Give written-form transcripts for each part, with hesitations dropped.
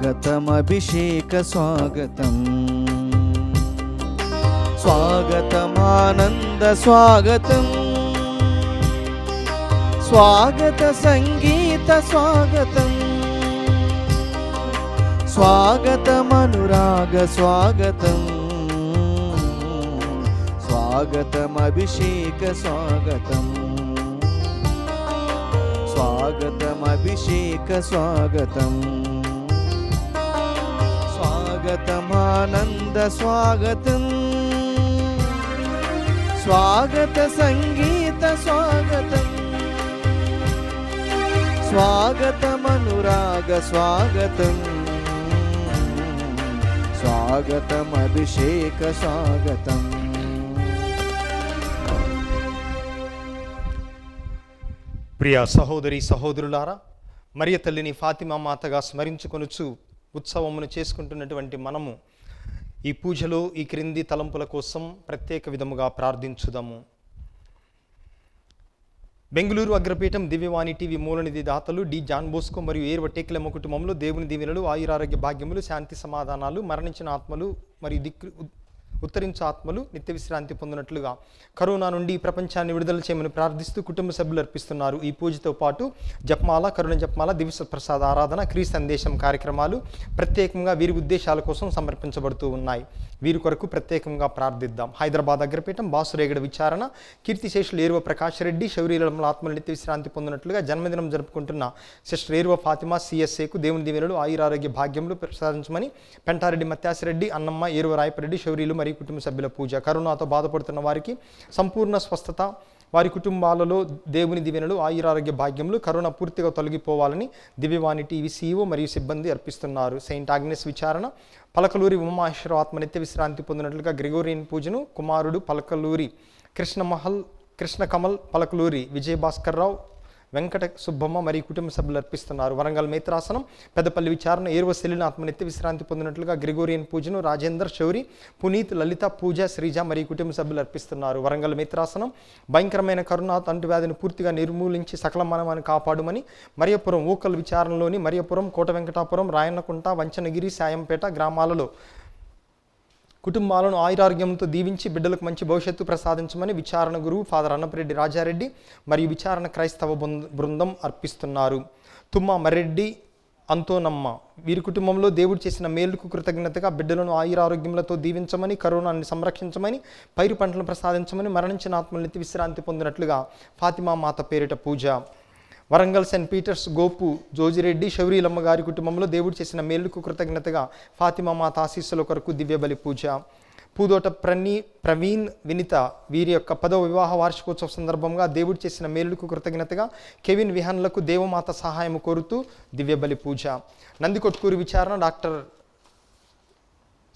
स्वागतम् अभिषेक स्वागतम्, स्वागतम् आनंद स्वागतम्, स्वागत संगीत स्वागतम्, स्वागतम् अनुराग स्वागतम्, स्वागतम् अभिषेक स्वागतम्, स्वागतम् अभिषेक स्वागतम्, स्वागतम् आनंद स्वागतम्, स्वागत संगीत स्वागतम्, स्वागतम् अनुराग स्वागतम्, स्वागतम् अभिषेक स्वागतम्। ప్రియ సహోదరి సహోదరులారా, మరియ తల్లిని ఫాతిమా మాతగా స్మరించుకొనుచు ఉత్సవమును చేసుకుంటున్నటువంటి మనము ఈ పూజలో ఈ క్రింది తలంపుల కోసం ప్రత్యేక విధముగా ప్రార్థించుదాము. బెంగళూరు అగ్రపీఠం దివ్యవాణి టీవీ మూలనిధి దాతలు డి జాన్ బోస్కో మరియు ఏర్వ టేకులమ్మ కుటుంబంలో దేవుని దీవెనలు, ఆయురారోగ్య భాగ్యములు, శాంతి సమాధానాలు, మరణించిన ఆత్మలు మరియు ఉత్తరించు ఆత్మలు నిత్య విశ్రాంతి పొందినట్లుగా కరోనా నుండి ప్రపంచాన్ని విడుదల చేయమని ప్రార్థిస్తూ కుటుంబ సభ్యులు అర్పిస్తున్నారు. ఈ పూజతో పాటు జపమాల, కరుణ జపమాల, దివ్య ప్రసాద ఆరాధన, క్రీస్తు సందేశం కార్యక్రమాలు ప్రత్యేకంగా వీరి ఉద్దేశాల కోసం సమర్పించబడుతూ ఉన్నాయి. వీరి కొరకు ప్రత్యేకంగా ప్రార్థిద్దాం. హైదరాబాద్ అగ్రపీఠం బాసురేగడ విచారణ కీర్తిశేషులు ఏరువ ప్రకాష్ రెడ్డి శౌర్యుల ఆత్మలు నిత్య విశ్రాంతి పొందినట్లుగా జన్మదినం జరుపుకుంటున్న సిస్టర్ ఏరువ ఫాతిమా సిఎస్ఏకు దేవుని దీవెనలు, ఆయురారోగ్య భాగ్యములు ప్రసాదించమని పెంటారెడ్డి మత్యాసిరెడ్డి, అన్నమ్మ, ఏరువ రాయపరెడ్డి శౌర్యులు మరియు కుటుంబ సభ్యుల పూజ. కరోనాతో బాధపడుతున్న వారికి సంపూర్ణ స్వస్థత, వారి కుటుంబాలలో దేవుని దీవెనలు, ఆయురారోగ్య భాగ్యములు, కరోనా పూర్తిగా తొలగిపోవాలని దివ్యవాణి టీవీ సీఈఓ మరియు సిబ్బంది అర్పిస్తున్నారు. సెయింట్ ఆగ్నెస్ విచారణ పలకలూరి ఉమామహేశ్వర ఆత్మ నిత్య విశ్రాంతి పొందినట్లుగా గ్రెగోరియన్ పూజను కుమారుడు పలకలూరి కృష్ణ కమల్, పలకలూరి విజయభాస్కర్ రావు, వెంకట సుబ్బమ్మ మరియు కుటుంబ సభ్యులు అర్పిస్తున్నారు. వరంగల్ మేత్రాసనం పెద్దపల్లి విచారణ ఏర్వ సెలిన ఆత్మ నిత్య విశ్రాంతి పొందినట్లుగా గ్రెగోరియన్ పూజను రాజేందర్, శౌరి, పునీత్, లలిత, పూజ, శ్రీజ మరియు కుటుంబ సభ్యులు అర్పిస్తున్నారు. వరంగల్ మేత్రాసనం భయంకరమైన కరోనా అంటువ్యాధిని పూర్తిగా నిర్మూలించి సకల మానవాన్ని కాపాడుమని మరియపురం ఊకల్ విచారణలోని మరియపురం, కోట వెంకటాపురం, రాయన్నకుంట, వంచనగిరి, సాయంపేట గ్రామాలలో కుటుంబాలను ఆయురారోగ్యంతో దీవించి బిడ్డలకు మంచి భవిష్యత్తు ప్రసాదించమని విచారణ గురువు ఫాదర్ అన్నపరెడ్డి రాజారెడ్డి మరియు విచారణ క్రైస్తవ బృందం అర్పిస్తున్నారు. తుమ్మ మరెడ్డి, అంతోనమ్మ వీరి కుటుంబంలో దేవుడు చేసిన మేలుకు కృతజ్ఞతగా బిడ్డలను ఆయురారోగ్యములతో దీవించమని, కరోనాన్ని సంరక్షించమని, పైరు పంటలను ప్రసాదించమని, మరణించిన ఆత్మల నిత్య విశ్రాంతి పొందినట్లుగా ఫాతిమా మాత పేరిట పూజ. వరంగల్ సెయింట్ పీటర్స్ గోపు జోజిరెడ్డి శౌరీలమ్మ గారి కుటుంబంలో దేవుడు చేసిన మేలుకు కృతజ్ఞతగా ఫాతిమా మాత ఆశీస్సుల కొరకు దివ్యబలి పూజ. పూదోట ప్రవీణ్, వినిత వీరి యొక్క 10వ వివాహ వార్షికోత్సవ సందర్భంగా దేవుడు చేసిన మేలుకు కృతజ్ఞతగా కెవిన్ విహాన్లకు దేవమాత సహాయం కోరుతూ దివ్యబలి పూజ. నందికొట్కూరు విచారణ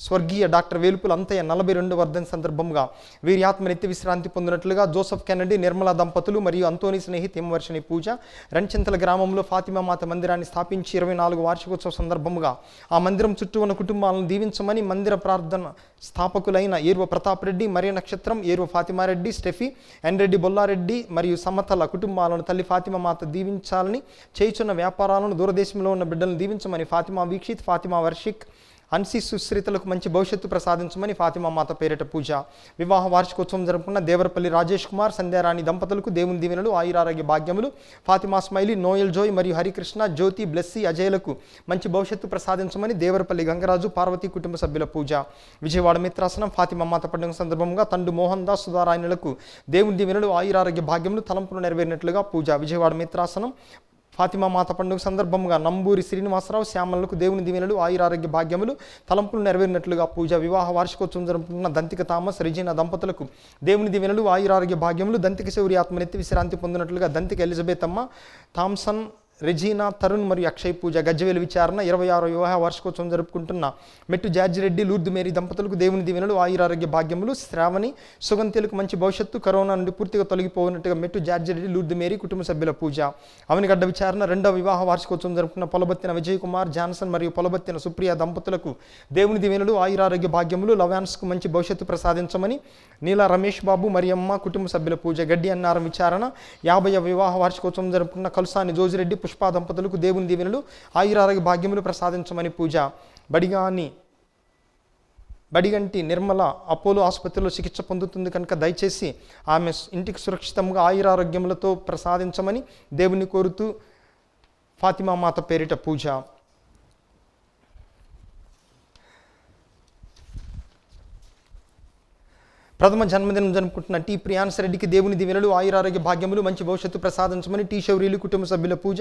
స్వర్గీయ డాక్టర్ వేలుపుల అంతయ్య 42వ వర్ధంతి సందర్భంగా వీరి ఆత్మ నిత్య విశ్రాంతి పొందినట్లుగా జోసెఫ్ కెనడీ, నిర్మలా దంపతులు మరియు అంతోని స్నేహిత్ హిమవర్షిణి పూజ. రెంచెంతల గ్రామంలో ఫాతిమా మాత మందిరాన్ని స్థాపించి 24వ వార్షికోత్సవ సందర్భంగా ఆ మందిరం చుట్టూ ఉన్న కుటుంబాలను దీవించమని మందిర ప్రార్థన స్థాపకులైన ఏర్వ ప్రతాప్ రెడ్డి, మరియ నక్షత్రం, ఏర్వ ఫాతిమారెడ్డి, స్టెఫీ, ఎన్రెడ్డి బొల్లారెడ్డి మరియు సమతల కుటుంబాలను తల్లి ఫాతిమా మాత దీవించాలని, చేయుచున్న వ్యాపారాలను, దూరదేశంలో ఉన్న బిడ్డలను దీవించమని ఫాతిమా వీక్షిత్, ఫాతిమా వర్షిక్, అన్సి సుశ్రితలకు మంచి భవిష్యత్తు ప్రసాదించమని ఫాతిమా మాత పేరిట పూజ. వివాహ వార్షికోత్సవం జరుపుకున్న దేవరపల్లి రాజేష్ కుమార్, సంధ్యారాణి దంపతులకు దేవుని దీవెనలు, ఆయురారోగ్య భాగ్యములు, ఫాతిమా స్మైలీ, నోయల్ జోయ్ మరియు హరికృష్ణ, జ్యోతి, బ్లెస్సీ, అజయ్లకు మంచి భవిష్యత్తు ప్రసాదించమని దేవరపల్లి గంగరాజు, పార్వతీ కుటుంబ సభ్యుల పూజ. విజయవాడ మిత్రాసనం ఫాతిమా మాత పండుగ సందర్భంగా తండ్రి మోహన్ దాస్, సుధారాయణులకు దేవుని దీవెనలు, ఆయురారోగ్య భాగ్యములు, తలంపులు నెరవేరినట్లుగా పూజ. విజయవాడ మిత్రాసనం ఫాతిమా మాత పండుగ సందర్భంగా నంబూరి శ్రీనివాసరావు, శ్యామలకు దేవుని దీవెనలు, ఆయురారోగ్య భాగ్యములు, తలంపులు నెరవేరినట్లుగా పూజ. వివాహ వార్షికోత్సవం జరుపుకున్న దంతిక థామస్, రెజీనా దంపతులకు దేవుని దీవెనలు, ఆయురారోగ్య భాగ్యములు, దంతిక శౌరి ఆత్మ నిత్య విశ్రాంతి పొందినట్లుగా దంతిక ఎలిజబెత్ అమ్మ, థామ్సన్, రెజీనా, తరుణ్ మరియు అక్షయ్ పూజ. గజ్జవేలు విచారణ 26వ వివాహ వార్షికోత్సవం జరుపుకుంటున్న మెట్టు జార్జిరెడ్డి, లూర్దు మేరీ దంపతులకు దేవుని దీవెనలు, ఆయురారోగ్య భాగ్యములు, శ్రావణి, సుగంతిలకు మంచి భవిష్యత్తు, కరోనా నుండి పూర్తిగా తొలగిపోయినట్టుగా మెట్టు జార్జిరెడ్డి, లూర్దు మేరీ కుటుంబ సభ్యుల పూజ. అవనిగడ్డ విచారణ 2వ వివాహ వార్షికోత్సవం జరుపుకున్న పొలబత్తిన విజయ్ కుమార్, జాన్సన్ మరియు పొలబత్తిన సుప్రియ దంపతులకు దేవుని దీవెనలు, ఆయురారోగ్య భాగ్యములు, లవాన్స్కు మంచి భవిష్యత్తు ప్రసాదించమని నీలా రమేష్ బాబు, మరియమ్మ కుటుంబ సభ్యుల పూజ. గడ్డి అన్నారం విచారణ 50వ వివాహ వార్షికోత్సవం జరుపుకున్న కలుసాని జోజిరెడ్డి, పుష్ప దంపతులకు దేవుని దీవెనలు ఆయురారోగ్య భాగ్యములు ప్రసాదించమని పూజ. బడిగంటి నిర్మల అపోలో ఆసుపత్రిలో చికిత్స పొందుతుంది కనుక దయచేసి ఆమె ఇంటికి సురక్షితంగా ఆయురారోగ్యములతో ప్రసాదించమని దేవుని కోరుతూ ఫాతిమా మాత పేరిట పూజ. ప్రథమ జన్మదినం జరుపుకుంటున్న టి ప్రియాన్స్ రెడ్డికి దేవుని దీవెనలు ఆయురారోగ్య భాగ్యములు మంచి భవిష్యత్తు ప్రసాదించమని టి శౌరీలు కుటుంబ సభ్యుల పూజ.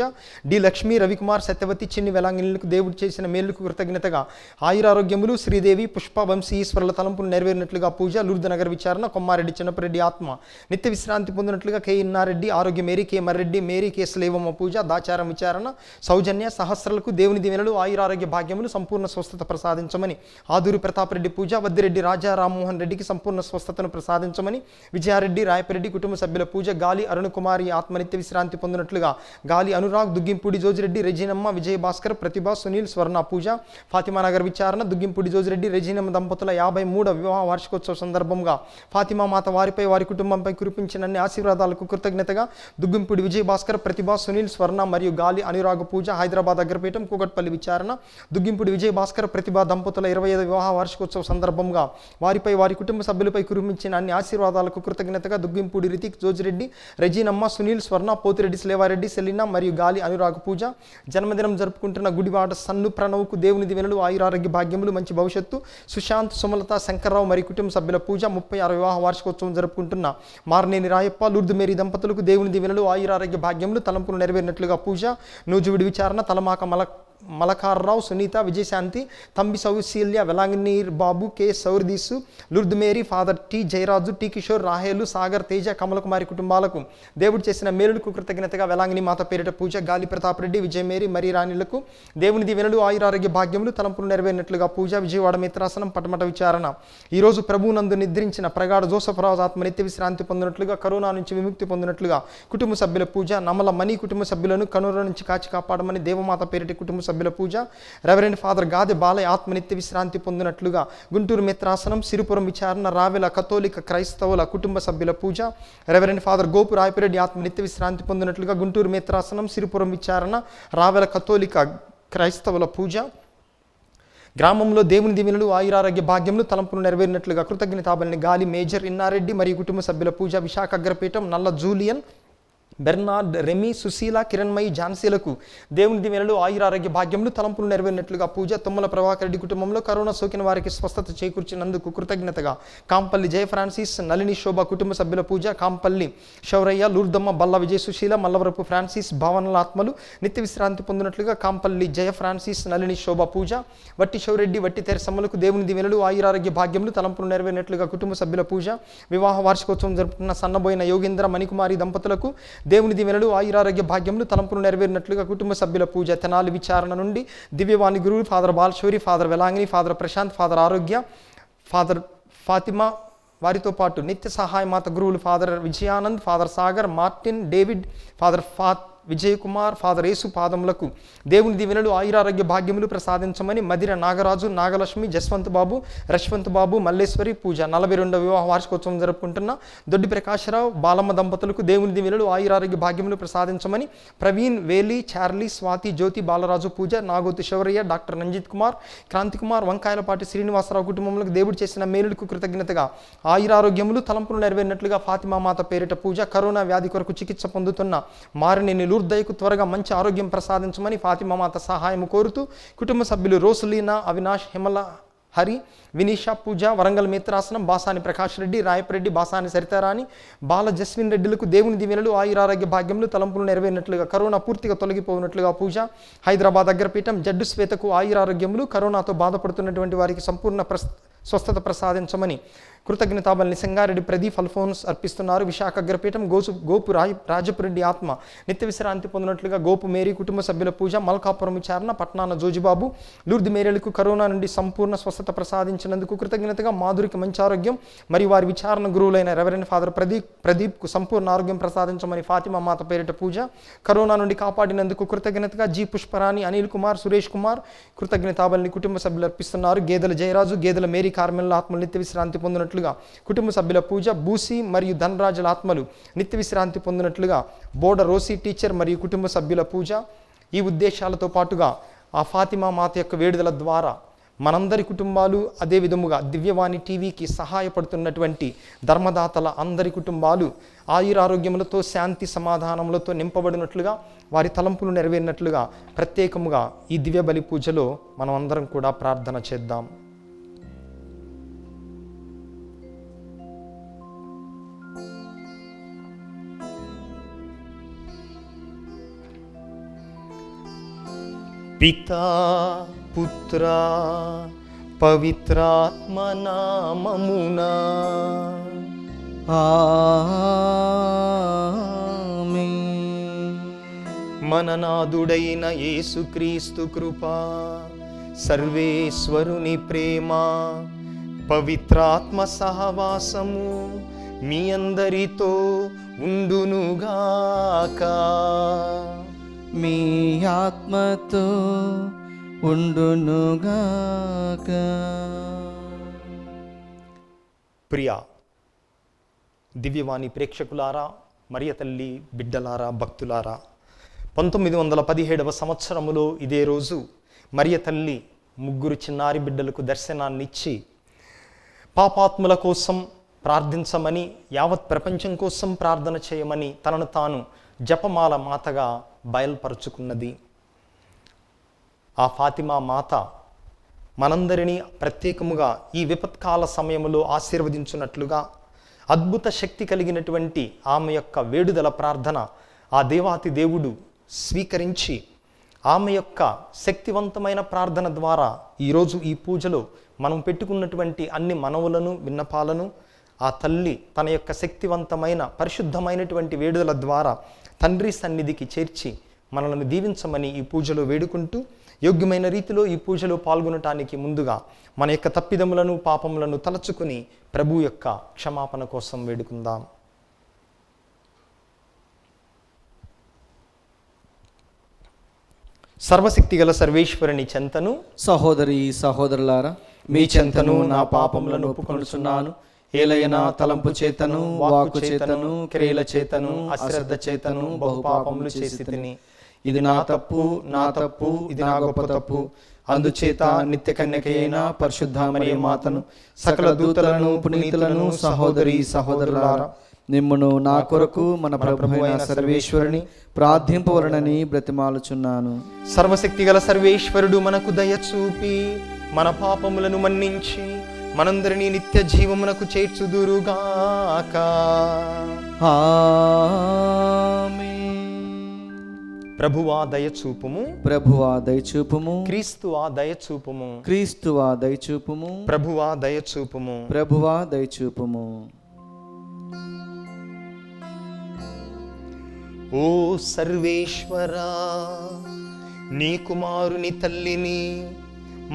డి లక్ష్మి, రవికుమార్, సత్యవతి, చిన్ని వెలాంగినులకు దేవుడు చేసిన మేలుకు కృతజ్ఞతగా ఆయురారోగ్యములు. శ్రీదేవి, పుష్ప, వంశీ, ఈశ్వరుల తలంపులు నెరవేరినట్లుగా పూజ. లూర్దు నగర్ విచారణ. కొమ్మారెడ్డి చిన్నపరెడ్డి ఆత్మ నిత్య విశ్రాంతి పొందినట్లుగా కె ఇన్నారెడ్డి ఆరోగ్య. Mary K Marreddy, Mary K Selvamma పూజ. దాచారం విచారణ. సౌజన్య, సహస్రలకు దేవుని దీవెనలు ఆయురారోగ్య భాగ్యములు సంపూర్ణ స్వస్థత ప్రసాదించమని ఆదూరి ప్రతాప్ రెడ్డి పూజ. వద్దిరెడ్డి రాజా రామ్మోహన్ రెడ్డికి సంపూర్ణ స్వస్థతను ప్రసాదించమని విజయారెడ్డి, రాయపరెడ్డి కుటుంబ సభ్యుల పూజ. గాలి అరుణ్ కుమారి ఆత్మనిత్య విశ్రాంతి పొందినట్లుగా గాలి అనురాగ్, దుగ్గింపూడి జోజిరెడ్డి, రెజీనమ్మ, విజయ భాస్కర్, ప్రతిభ, సునీల్, స్వర్ణ పూజ. ఫాతిమానగర్ విచారణ. దుగ్గింపూడి జోజిరెడ్డి, రెజీనమ్మ దంపతుల 53వ వివాహ వార్షికోత్సవ సందర్భంగా ఫాతిమా మాత వారిపై వారి కుటుంబంపై కురిపించినన్ని ఆశీర్వాదాలకు కృతజ్ఞతగా దుగ్గింపూడి విజయ భాస్కర్, ప్రతిభ, సునీల్, స్వర్ణ మరియు గాలి అనురాగ్ పూజ. హైదరాబాద్ అగ్రపీఠం కూకట్పల్లి విచారణ. దుగ్గింపూడి విజయ భాస్కర్, ప్రతిభ దంపతుల 25వ వివాహ వార్షికోత్సవ సందర్భంగా వారిపై వారి కుటుంబ సభ్యులపై కురిపించిన అన్ని ఆశీర్వాదాలకు కృతజ్ఞతగా దుగ్గింపూడి రితిక్, జోజిరెడ్డి, రెజీనమ్మ, సునీల్, స్వర్ణ, పోతిరెడ్డి, స్లేవారెడ్డి, సెలీనా మరియు గాలి అనురాగ్ పూజ. జన్మదినం జరుపుకుంటున్న గుడివాడ సన్ను ప్రణవ్కు దేవుని దీవెనలు ఆయురారోగ్య భాగ్యములు మంచి భవిష్యత్తు. సుశాంత్, సుమలత, శంకర్రావు మరియు కుటుంబ సభ్యుల పూజ. 36వ వివాహ వార్షికోత్సవం జరుపుకుంటున్న మారనేని రాయప్ప, లూర్దు మేరీ దంపతులకు దేవుని దీవెనలు ఆయురారోగ్య భాగ్యములు తలంపులు నెరవేరినట్లుగా పూజ. నూజువిడి విచారణ. తలమాక మలకార్రావు, సునీత, విజయశాంతి, తంబి సౌశీల్య, వెలాంగినీర్ బాబు, కె సౌర్దీసు, Lourdu Mary, father T Jayaraju, T Kishore, Rahelu, Sagar, Teja, Kamalakumari కుటుంబాలకు దేవుడు చేసిన మేలులకు కృతజ్ఞతగా వెలాంగిని మాత పేరిట పూజ. గాలి ప్రతాప్ రెడ్డి, విజయమేరి, మరి రాణిలకు దేవుని దీవెనలు ఆయురారోగ్య భాగ్యములు తలంపులు నెరవేరినట్లుగా పూజ. విజయవాడ మిత్రాసనం పటమట విచారణ. ఈరోజు ప్రభునందు నిద్రించిన ప్రగాఢ జోసఫ్ రాజు ఆత్మ నిత్య విశ్రాంతి పొందినట్లుగా, కరోనా నుంచి విముక్తి పొందినట్లుగా కుటుంబ సభ్యుల పూజ. నమల మణి కుటుంబ సభ్యులను కరోనా నుంచి కాచి కాపాడమని దేవమాత పేరిట కుటుంబ సభ్యుల పూజ. రెవరెండ్ ఫాదర్ గాదె బాలయ్య ఆత్మ నిత్య విశ్రాంతి పొందినట్లుగా గుంటూరు మిత్రాసనం, సిరిపురం విచారణ. రావెల కథోలిక క్రైస్తవుల కుటుంబ సభ్యుల పూజ. రెవరెండ్ ఫాదర్ గోపు రాయపిరెడ్డి ఆత్మ నిత్య విశ్రాంతి పొందినట్లుగా గుంటూరు మిత్రాసనం, సిరిపురం విచారణ. రావెల కథోలిక క్రైస్తవుల పూజ. గ్రామంలో దేవుని దీవెనలు ఆయురారోగ్య భాగ్యములు తలంపులు నెరవేరినట్లుగా కృతజ్ఞతాబలిని గాలి మేజర్ ఇన్నారెడ్డి మరియు కుటుంబ సభ్యుల పూజ. విశాఖ అగ్రపీఠం. Nalla Julian, Bernard, Remy, Sushila, Kiranmayi, ఝాన్సీలకు దేవుని దీవెనలు ఆయురారోగ్య భాగ్యములు తలంపులు నెరవేరినట్లుగా పూజ. తుమ్మల ప్రభాకర్ రెడ్డి కుటుంబంలో కరోనా సోకిన వారికి స్వస్థత చేకూర్చినందుకు కృతజ్ఞతగా కాంపల్లి జయ ఫ్రాన్సిస్, నళిని శోభ కుటుంబ సభ్యుల పూజ. కాంపల్లి శౌరయ్య, లూర్దమ్మ, బల్ల విజయ సుశీల, మల్లవరపు ఫ్రాన్సిస్ భావనల ఆత్మలు నిత్య విశ్రాంతి పొందినట్లుగా కాంపల్లి జయ ఫ్రాన్సిస్, నళిని శోభ పూజ. వట్టి శౌరెడ్డి, వట్టి తెరసమ్మలకు దేవుని దీవెనలు ఆయురారోగ్య భాగ్యములు తలంపులు నెరవేరినట్లుగా కుటుంబ సభ్యుల పూజ. వివాహ వార్షికోత్సవం జరుపుతున్న సన్నబోయిన యోగేంద్ర, మణికుమారి దంపతులకు దేవుని దీవెనలు ఆయురారోగ్య భాగ్యములు తలంపులు నెరవేరినట్లుగా కుటుంబ సభ్యుల పూజ. తెనాలి విచారణ నుండి దివ్యవాణి గురువు father Balashowry, father Velangini, father Prashanth, father Arogya, father Fatima, వారితో పాటు నిత్య సహాయ మాత గురువులు father Vijayanand, father Sagar, Martin, David, father Vijay Kumar, father Yesu పాదములకు దేవుని దీవెనలు ఆయురారోగ్య భాగ్యములు ప్రసాదించమని మదిర నాగరాజు, నాగలక్ష్మి, జస్వంత్ బాబు, రశ్వంత్ బాబు, మల్లేశ్వరి పూజ. 42వ వివాహ వార్షికోత్సవం జరుపుకుంటున్న దొడ్డి ప్రకాశరావు, బాలమ్మ దంపతులకు దేవుని దీవెనలు ఆయురారోగ్య భాగ్యములు ప్రసాదించమని ప్రవీణ్, వేలి, చార్లీ, స్వాతి, జ్యోతి, బాలరాజు పూజ. నాగోతి శౌరయ్య, డాక్టర్ రంజిత్ కుమార్, క్రాంతి కుమార్, వంకాయలపాటి శ్రీనివాసరావు కుటుంబంలో దేవుడు చేసిన మేలులకు కృతజ్ఞతగా ఆయురారోగ్యములు తలంపులు నెరవేరినట్లుగా ఫాతిమా మాత పేరిట పూజ. కరోనా వ్యాధి కొరకు చికిత్స పొందుతున్న మారినేని లూర్దయ్యకు త్వరగా మంచి ఆరోగ్యం ప్రసాదించమని ఫాతిమా మాత సహాయం కోరుతూ కుటుంబ సభ్యులు రోసులీనా, అవినాష్, హిమల, హరి, వినీషా పూజ. వరంగల్ మిత్రాసనం. బాసాని ప్రకాష్ రెడ్డి, రాయపరెడ్డి, బాసాని సరితారాణి, బాల జస్విన్ రెడ్డిలకు దేవుని దీవెనలు ఆయురారోగ్య భాగ్యములు తలంపులు నెరవేరినట్లుగా, కరోనా పూర్తిగా తొలగిపోయినట్లుగా పూజ. హైదరాబాద్ అగ్రపీఠం. జడ్డు శ్వేతకు ఆయురారోగ్యములు, కరోనాతో బాధపడుతున్నటువంటి వారికి సంపూర్ణ స్వస్థత ప్రసాదించమని కృతజ్ఞతాబలిని సంగారెడ్డి ప్రదీప్ అల్ఫోన్స్ అర్పిస్తున్నారు. విశాఖ అగ్రపీఠం. గోపు రాజపురెడ్డి ఆత్మ నిత్య విశ్రాంతి పొందినట్లుగా గోపు మేరీ కుటుంబ సభ్యుల పూజ. మల్కాపురం విచారణ. పట్నాన జోజిబాబు, లూర్ది మేరీలకు కరోనా నుండి సంపూర్ణ స్వస్థత స్వస్థత ప్రసాదించినందుకు కృతజ్ఞతగా మాధురికి మంచి ఆరోగ్యం మరియు వారి విచారణ గురువులైన రెవరెండ్ ఫాదర్ ప్రదీప్కు సంపూర్ణ ఆరోగ్యం ప్రసాదించమని ఫాతిమా మాత పేరిట పూజ. కరోనా నుండి కాపాడినందుకు కృతజ్ఞతగా జి పుష్పరాణి, అనిల్ కుమార్, సురేష్ కుమార్ కృతజ్ఞతాబలిని కుటుంబ సభ్యులు అర్పిస్తున్నారు. గేదెల జయరాజు, గేదెల మేరీ కార్మెల్ల ఆత్మలు నిత్య విశ్రాంతి పొందినట్లుగా కుటుంబ సభ్యుల పూజ. బూసి మరియు ధనరాజుల ఆత్మలు నిత్య విశ్రాంతి పొందినట్లుగా బోర్డ రోసి టీచర్ మరియు కుటుంబ సభ్యుల పూజ. ఈ ఉద్దేశాలతో పాటుగా ఆ ఫాతిమా మాత యొక్క వేడుదల ద్వారా మనందరి కుటుంబాలు, అదే విధముగా దివ్యవాణి టీవీకి సహాయపడుతున్నటువంటి ధర్మదాతల అందరి కుటుంబాలు ఆయురారోగ్యములతో, శాంతి సమాధానములతో నింపబడినట్లుగా, వారి తలంపులు నెరవేరినట్లుగా ప్రత్యేకముగా ఈ దివ్య బలి పూజలో మనం అందరం కూడా ప్రార్థన చేద్దాం. పితా పుత్ర పవిత్రాత్మ నామమునా ఆమేన్. మననాథుడైన యేసుక్రీస్తు కృప, సర్వేశ్వరుని ప్రేమ, పవిత్రాత్మ సహవాసము మీ అందరితో ఉండునుగాక. మీ ఆత్మతో ఉండునుగాక. ప్రియ దివ్యవాణి ప్రేక్షకులారా, మరియ తల్లి బిడ్డలారా, భక్తులారా, 1917వ సంవత్సరములో ఇదే రోజు మరియ తల్లి ముగ్గురు చిన్నారి బిడ్డలకు దర్శనాన్నిచ్చి పాపాత్ముల కోసం ప్రార్థించమని, యావత్ ప్రపంచం కోసం ప్రార్థన చేయమని తనను తాను జపమాల మాతగా బయల్పరుచుకున్నది. ఆ ఫాతిమా మాత మనందరినీ ప్రత్యేకముగా ఈ విపత్కాల సమయంలో ఆశీర్వదించున్నట్లుగా అద్భుత శక్తి కలిగినటువంటి ఆమె యొక్క వేడుదల ప్రార్థన ఆ దేవాతి దేవుడు స్వీకరించి ఆమె యొక్క శక్తివంతమైన ప్రార్థన ద్వారా ఈరోజు ఈ పూజలో మనం పెట్టుకున్నటువంటి అన్ని మనవులను, విన్నపాలను ఆ తల్లి తన యొక్క శక్తివంతమైన పరిశుద్ధమైనటువంటి వేడుదల ద్వారా తండ్రి సన్నిధికి చేర్చి మనల్ని దీవించమని ఈ పూజలో వేడుకుంటూ, యోగ్యమైన రీతిలో ఈ పూజలో పాల్గొనటానికి ముందుగా మన యొక్క తప్పిదములను, పాపములను తలచుకుని ప్రభు యొక్క క్షమాపణ కోసం వేడుకుందాం. సర్వశక్తిగల సర్వేశ్వరుని చెంతను, సహోదరి సహోదరులారా, మీ చెంతను నా పాపములను ఒప్పుకొనుచున్నాను. ఏలయనా తలంపు చేతను, వాక్కు చేతను, క్రియల చేతను, అశ్రద్ధ చేతను బహుపాపములు చేసి తిని. ఇది నా తప్పు, ఇది నా గొప్ప తప్పు. అందుచేత నిత్య కన్యకైన పరిశుద్ధ మరియ మాతను, సకల దూతలను, పునీతులను, సహోదరి సహోదరులారా, నిమ్మును నా కొరకు మన ప్రభువైన సర్వేశ్వరుని ప్రార్థింపవలనని బ్రతిమాలుచున్నాను. సర్వశక్తిగల సర్వేశ్వరుడు మనకు దయ చూపి మన పాపములను మన్నించి మనందరినీ నిత్య జీవమునకు చేర్చుదురుగాక. ఆమేన్. ప్రభువా దయచూపుము, ప్రభువా దయచూపుము, క్రీస్తువా దయచూపుము, క్రీస్తువా దయచూపుము, ప్రభువా దయచూపుము. ప్రభువా దయచూపుము. ఓ సర్వేశ్వరా, నీ కుమారుని తల్లిని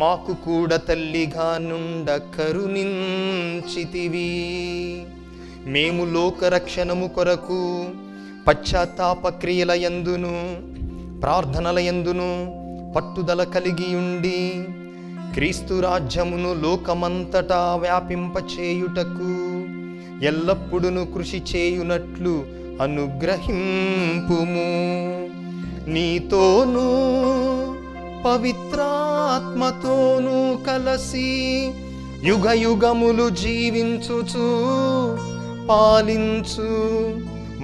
మాకు కూడా తల్లిగా నుండ కరుణించితివి. మేము లోకరక్షణము కొరకు పశ్చాత్తాప క్రియల యందును, ప్రార్థనల యందును పట్టుదల కలిగి ఉండి క్రీస్తు రాజ్యమును లోకమంతటా వ్యాపింపచేయుటకు ఎల్లప్పుడూ కృషి చేయునట్లు అనుగ్రహింపుము. నీతోనూ పవిత్రాత్మతోనూ కలసి యుగ యుగములు జీవించుచు పాలించు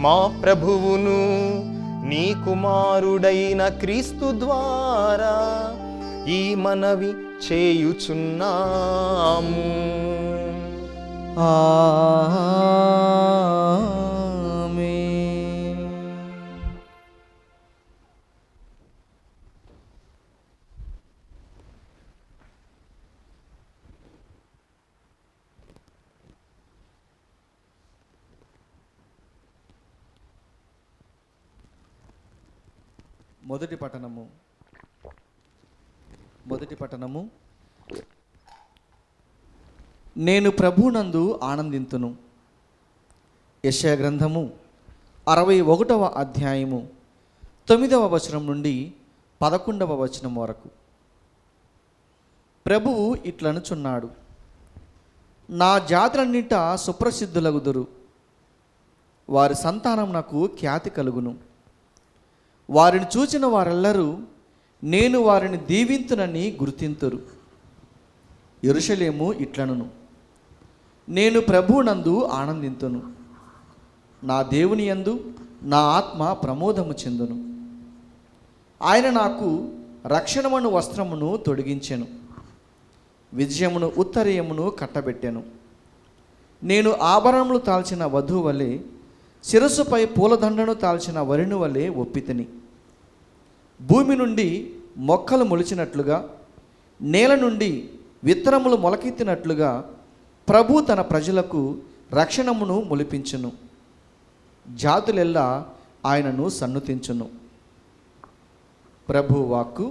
మా ప్రభువును నీ కుమారుడైన క్రీస్తు ద్వారా ఈ మనవి చేయుచున్నాము. ఆమేన్. మొదటి పఠనము నేను ప్రభువునందు ఆనందింతును. యెషయా గ్రంథము 61వ అధ్యాయము 9వ వచనం నుండి 11వ వచనం వరకు. ప్రభువు ఇట్లనుచున్నాడు, నా జాతులన్నిట సుప్రసిద్ధులగుదురు, వారి సంతానం నాకు ఖ్యాతి కలుగును. వారిని చూచిన వారెల్లరూ నేను వారిని దీవింతునని గుర్తింతురు. యెరూషలేము ఇట్లనును, నేను ప్రభువునందు ఆనందింతును, నా దేవుని యందు నా ఆత్మ ప్రమోదము చెందును. ఆయన నాకు రక్షణమను వస్త్రమును తొడిగించెను, విజయమును ఉత్తరీయమును కట్టబెట్టెను. నేను ఆభరణములు తాల్చిన వధువు వలె, శిరస్సుపై పూలదండను తాల్చిన వరుని వలె ఒప్పితిని. భూమి నుండి మొక్కలు మొలిచినట్లుగా, నేల నుండి విత్తనములు మొలకెత్తినట్లుగా ప్రభు తన ప్రజలకు రక్షణమును మొలిపించును. జాతులెల్లా ఆయనను సన్నుతించును. ప్రభు వాక్కు.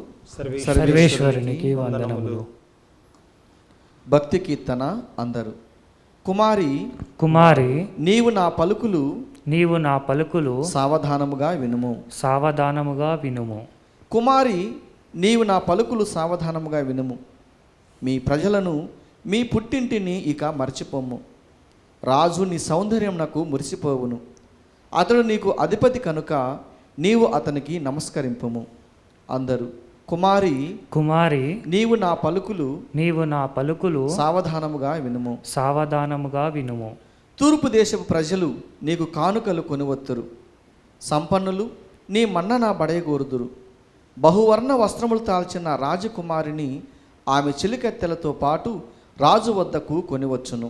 సర్వేశ్వరునికి వందనములు. భక్తి కీర్తన అందరు. కుమారి కుమారి నీవు నా పలుకులు నీవు నా పలుకులు సావధానముగా వినుము. సావధానముగా వినుము. కుమారి నీవు నా పలుకులు సావధానముగా వినుము. మీ ప్రజలను మీ పుట్టింటిని ఇక మర్చిపోము. రాజు నీ సౌందర్యం నాకు మురిసిపోవును. అతడు నీకు అధిపతి కనుక నీవు అతనికి నమస్కరింపుము. అందరూ కుమారి కుమారి నీవు నా పలుకులు నీవు నా పలుకులు సావధానముగా వినుము. సావధానముగా వినుము. తూర్పు దేశపు ప్రజలు నీకు కానుకలు కొనివత్తురు. సంపన్నులు నీ మన్నన బడయగోరుదురు. బహువర్ణ వస్త్రములు తాల్చిన రాజకుమారిని ఆమె చిలికెత్తెలతో పాటు రాజు వద్దకు కొనివచ్చును.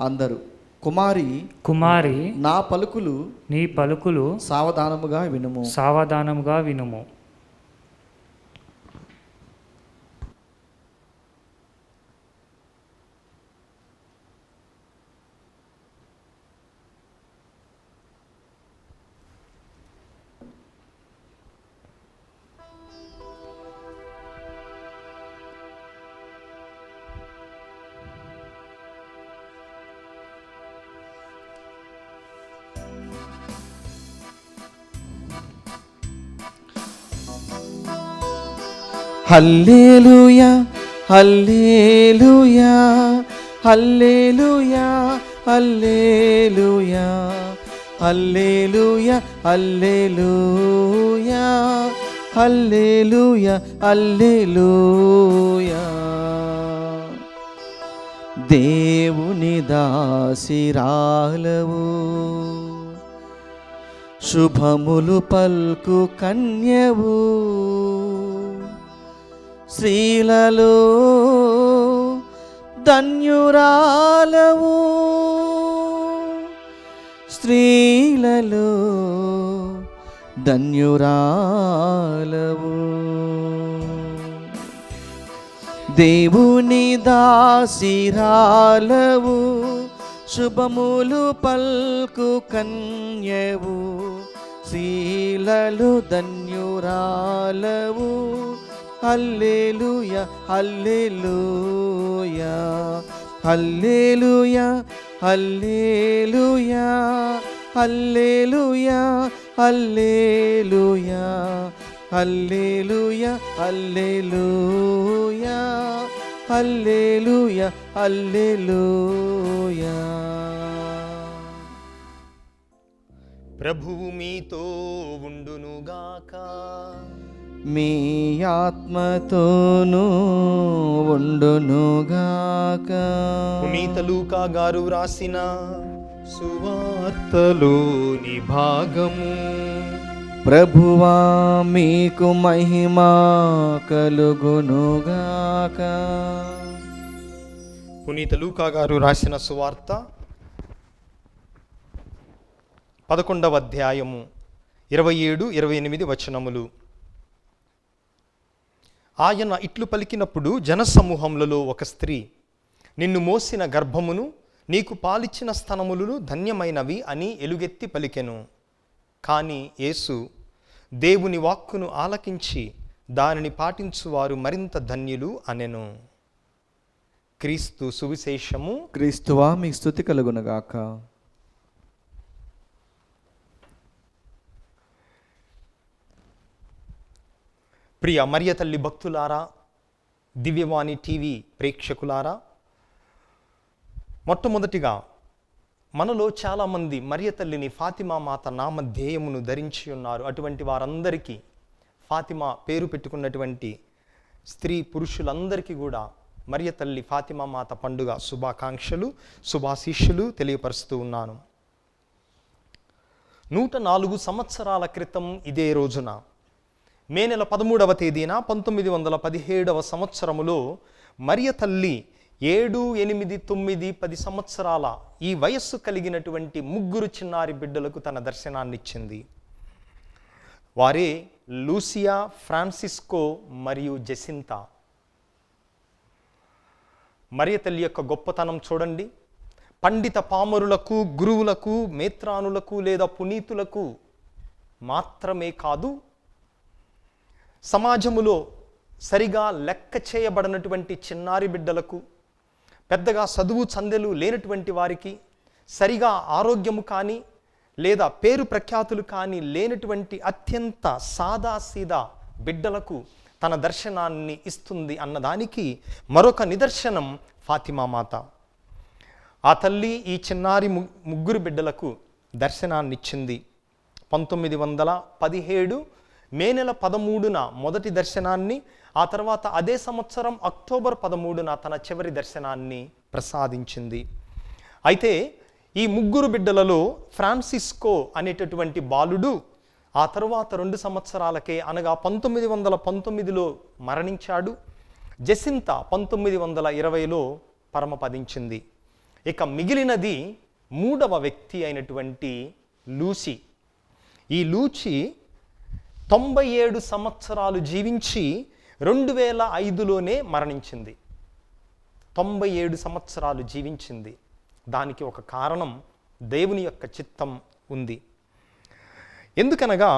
అందరూ కుమారి కుమారి నా పలుకులు నీ పలుకులు సావధానముగా వినుము. సావధానముగా వినుము. హల్లెలూయా హల్లెలూయా హల్లెలూయా హల్లెలూయా హల్లెలూయా హల్లెలూయా హల్లెలూయా హల్లెలూయా. దేవుని దాసిరాలవు, శుభములు పల్కు కన్యవు, స్త్రీలలో ధన్యురాలవు, స్త్రీలలో ధన్యురాలవు. దేవుని దాసిరాలవు, శుభములు పల్కు కన్యవు, స్త్రీలలో ధన్యురాలవు. హల్లెలూయా హల్లెలూయా హల్లెలూయా హల్లెలూయా హల్లెలూయా హల్లెలూయా హల్లెలూయా హల్లెలూయా హల్లెలూయా హల్లెలూయా. ప్రభువు మీతో ఉండునుగాక, మీ ఆత్మతోనూ ఉండునుగాక. పునీత లూకా గారు వ్రాసిన సువార్తలోని భాగము. ప్రభువా మీకు మహిమ కలుగునుగాక. పునీత లూకా గారు రాసిన సువార్త 11వ అధ్యాయము 27-28 వచనములు. ఆయన ఇట్లు పలికినప్పుడు జనసమూహములలో ఒక స్త్రీ, నిన్ను మోసిన గర్భమును నీకు పాలిచ్చిన స్తనములను ధన్యమైనవి అని ఎలుగెత్తి పలికెను. కానీ యేసు దేవుని వాక్కును ఆలకించి దానిని పాటించువారు మరింత ధన్యులు అనెను. క్రీస్తు సువిశేషము. క్రీస్తువా మీకు స్తుతి కలుగునగాక. ప్రియ మరియ తల్లి భక్తులారా, దివ్యవాణి టీవీ ప్రేక్షకులారా, మొట్టమొదటిగా మనలో చాలామంది మరియ తల్లిని ఫాతిమా మాత నామధేయమును ధరించి ఉన్నారు. అటువంటి వారందరికీ, ఫాతిమా పేరు పెట్టుకున్నటువంటి స్త్రీ పురుషులందరికీ కూడా మరియ తల్లి ఫాతిమా మాత పండుగ శుభాకాంక్షలు, శుభాశీస్సులు తెలియపరుస్తూ ఉన్నాను. 104 సంవత్సరాల క్రితం ఇదే రోజున మే నెల 13వ తేదీన 1917వ సంవత్సరములో మరియ తల్లి 7, 8, 9, 10 సంవత్సరాల ఈ వయస్సు కలిగినటువంటి 3 చిన్నారి బిడ్డలకు తన దర్శనాన్నిచ్చింది. వారే లూసియా, ఫ్రాన్సిస్కో మరియు జెసింతా. మరియ తల్లి యొక్క గొప్పతనం చూడండి. పండిత పామరులకు, గురువులకు, మేత్రానులకు లేదా పునీతులకు మాత్రమే కాదు, సమాజములో సరిగా లెక్క చేయబడినటువంటి చిన్నారి బిడ్డలకు, పెద్దగా చదువు చందెలు లేనటువంటి వారికి, సరిగా ఆరోగ్యము కానీ లేదా పేరు ప్రఖ్యాతులు కానీ లేనటువంటి అత్యంత సాదాసీదా బిడ్డలకు తన దర్శనాన్ని ఇస్తుంది అన్నదానికి మరొక నిదర్శనం ఫాతిమా మాత. ఆ తల్లి ఈ చిన్నారి 3 బిడ్డలకు దర్శనాన్నిచ్చింది. 1917 మే నెల 13న మొదటి దర్శనాన్ని, ఆ తర్వాత అదే సంవత్సరం అక్టోబర్ 13న తన చివరి దర్శనాన్ని ప్రసాదించింది. అయితే ఈ 3 బిడ్డలలో ఫ్రాన్సిస్కో అనేటటువంటి బాలుడు ఆ తరువాత 2 సంవత్సరాలకే, అనగా 1919లో మరణించాడు. జెసింతా 1920లో పరమపదించింది. ఇక మిగిలినది 3వ వ్యక్తి అయినటువంటి లూసీ. ఈ లూసీ 97 సంవత్సరాలు జీవించి 2005లోనే మరణించింది. 97 సంవత్సరాలు జీవించింది. దానికి ఒక కారణం దేవుని యొక్క చిత్తం ఉంది. ఎందుకనగా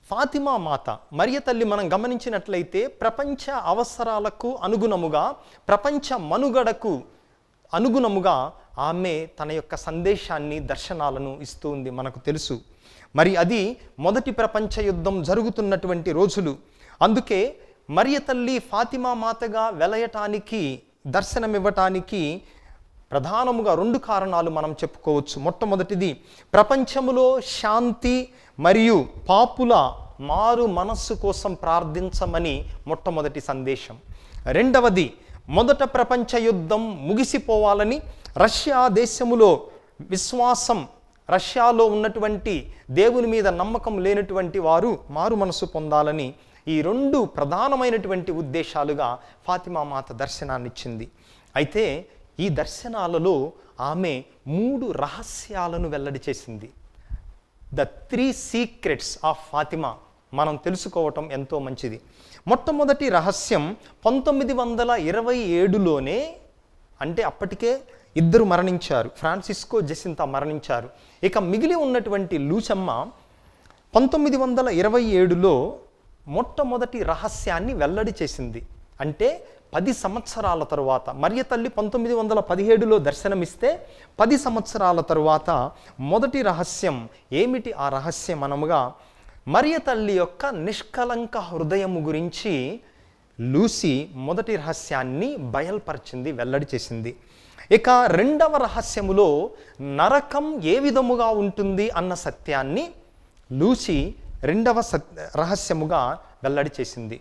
ఫాతిమా మాత, మరియ తల్లి మనం గమనించినట్లయితే ప్రపంచ అవసరాలకు అనుగుణముగా, ప్రపంచ మనుగడకు అనుగుణముగా ఆమె తన యొక్క సందేశాన్ని, దర్శనాలను ఇస్తూ ఉంది. మనకు తెలుసు. మరి అది మొదటి ప్రపంచ యుద్ధం జరుగుతున్నటువంటి రోజులు. అందుకే మరియ తల్లి ఫాతిమా మాతగా వెలయటానికి, దర్శనమివ్వటానికి ప్రధానముగా 2 కారణాలు మనం చెప్పుకోవచ్చు. మొట్టమొదటిది, ప్రపంచములో శాంతి మరియు పాపుల మారు మనస్సు కోసం ప్రార్థించమని మొట్టమొదటి సందేశం. రెండవది, మొదట ప్రపంచ యుద్ధం ముగిసిపోవాలని, రష్యా దేశములో విశ్వాసం, రష్యాలో ఉన్నటువంటి దేవుని మీద నమ్మకం లేనటువంటి వారు మారు మనసు పొందాలని, ఈ 2 ప్రధానమైనటువంటి ఉద్దేశాలుగా ఫాతిమా మాత దర్శనాన్నిచ్చింది. అయితే ఈ దర్శనాలలో ఆమె 3 రహస్యాలను వెల్లడి చేసింది. ద 3 సీక్రెట్స్ ఆఫ్ ఫాతిమా మనం తెలుసుకోవటం ఎంతో మంచిది. మొట్టమొదటి రహస్యం 1927లోనే, అంటే అప్పటికే 2 మరణించారు, ఫ్రాన్సిస్కో, జెసింతా మరణించారు. ఇక మిగిలి ఉన్నటువంటి లూసమ్మ 1927లో మొట్టమొదటి రహస్యాన్ని వెల్లడి చేసింది. అంటే 10 సంవత్సరాల తరువాత, మరియ తల్లి 1917లో దర్శనమిస్తే 10 సంవత్సరాల తరువాత మొదటి రహస్యం ఏమిటి? ఆ రహస్యం అనముగా మరియ తల్లి యొక్క నిష్కలంక హృదయము గురించి లూసీ మొదటి రహస్యాన్ని బయల్పరిచింది, వెల్లడి చేసింది. ఇక 2వ రహస్యములో నరకం ఏ విధముగా ఉంటుంది అన్న సత్యాన్ని లూసీ 2వ రహస్యముగా వెల్లడి చేసింది.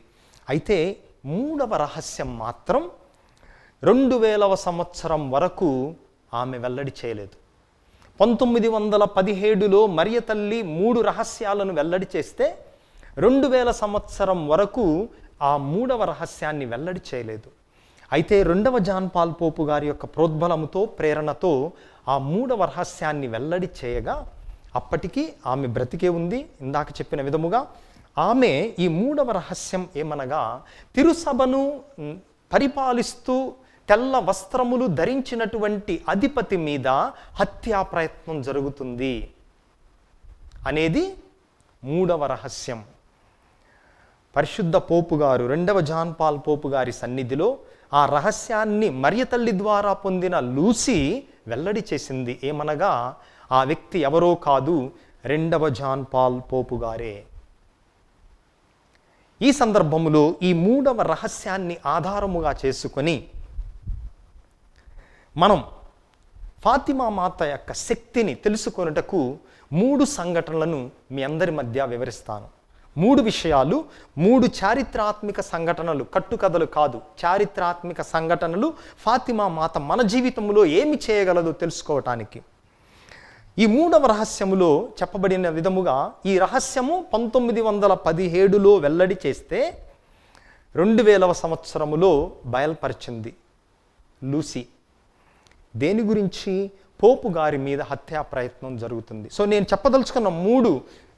అయితే 3వ రహస్యం మాత్రం 2000వ సంవత్సరం వరకు ఆమె వెల్లడి చేయలేదు. 1917లో మరియ తల్లి 3 రహస్యాలను వెల్లడి చేస్తే 2000 సంవత్సరం వరకు ఆ 3వ రహస్యాన్ని వెల్లడి చేయలేదు. అయితే 2వ జాన్ పాల్ పోపు గారి యొక్క ప్రోద్బలముతో, ప్రేరణతో ఆ 3వ రహస్యాన్ని వెల్లడి చేయగా అప్పటికి ఆమె బ్రతికే ఉంది. ఇందాక చెప్పిన విధముగా ఆమె ఈ 3వ రహస్యం ఏమనగా, తిరుసభను పరిపాలిస్తూ తెల్ల వస్త్రములు ధరించినటువంటి అధిపతి మీద హత్యా ప్రయత్నం జరుగుతుంది అనేది 3వ రహస్యం. పరిశుద్ధ పోపు గారు, 2వ జాన్ పాల్ పోపు గారి సన్నిధిలో ఆ రహస్యాన్ని మరియ తల్లి ద్వారా పొందిన లూసీ వెల్లడి చేసింది. ఏమనగా ఆ వ్యక్తి ఎవరో కాదు, 2వ జాన్ పాల్ పోపు గారే. ఈ సందర్భంలో ఈ 3వ రహస్యాన్ని ఆధారముగా చేసుకొని మనం ఫాతిమా మాత యొక్క శక్తిని తెలుసుకొనుటకు 3 సంఘటనలను మీ అందరి మధ్య వివరిస్తాను. 3 విషయాలు, 3 చారిత్రాత్మక సంఘటనలు, కట్టుకథలు కాదు, చారిత్రాత్మక సంఘటనలు. ఫాతిమా మాత మన జీవితంలో ఏమి చేయగలదో తెలుసుకోవటానికి. ఈ 3వ రహస్యములో చెప్పబడిన విధముగా ఈ రహస్యము 1917లో వెల్లడి చేస్తే 2000వ సంవత్సరములో బయలుపరిచింది లూసీ. దేని గురించి? పోపు గారి మీద హత్యా ప్రయత్నం జరుగుతుంది. సో నేను చెప్పదలుచుకున్న 3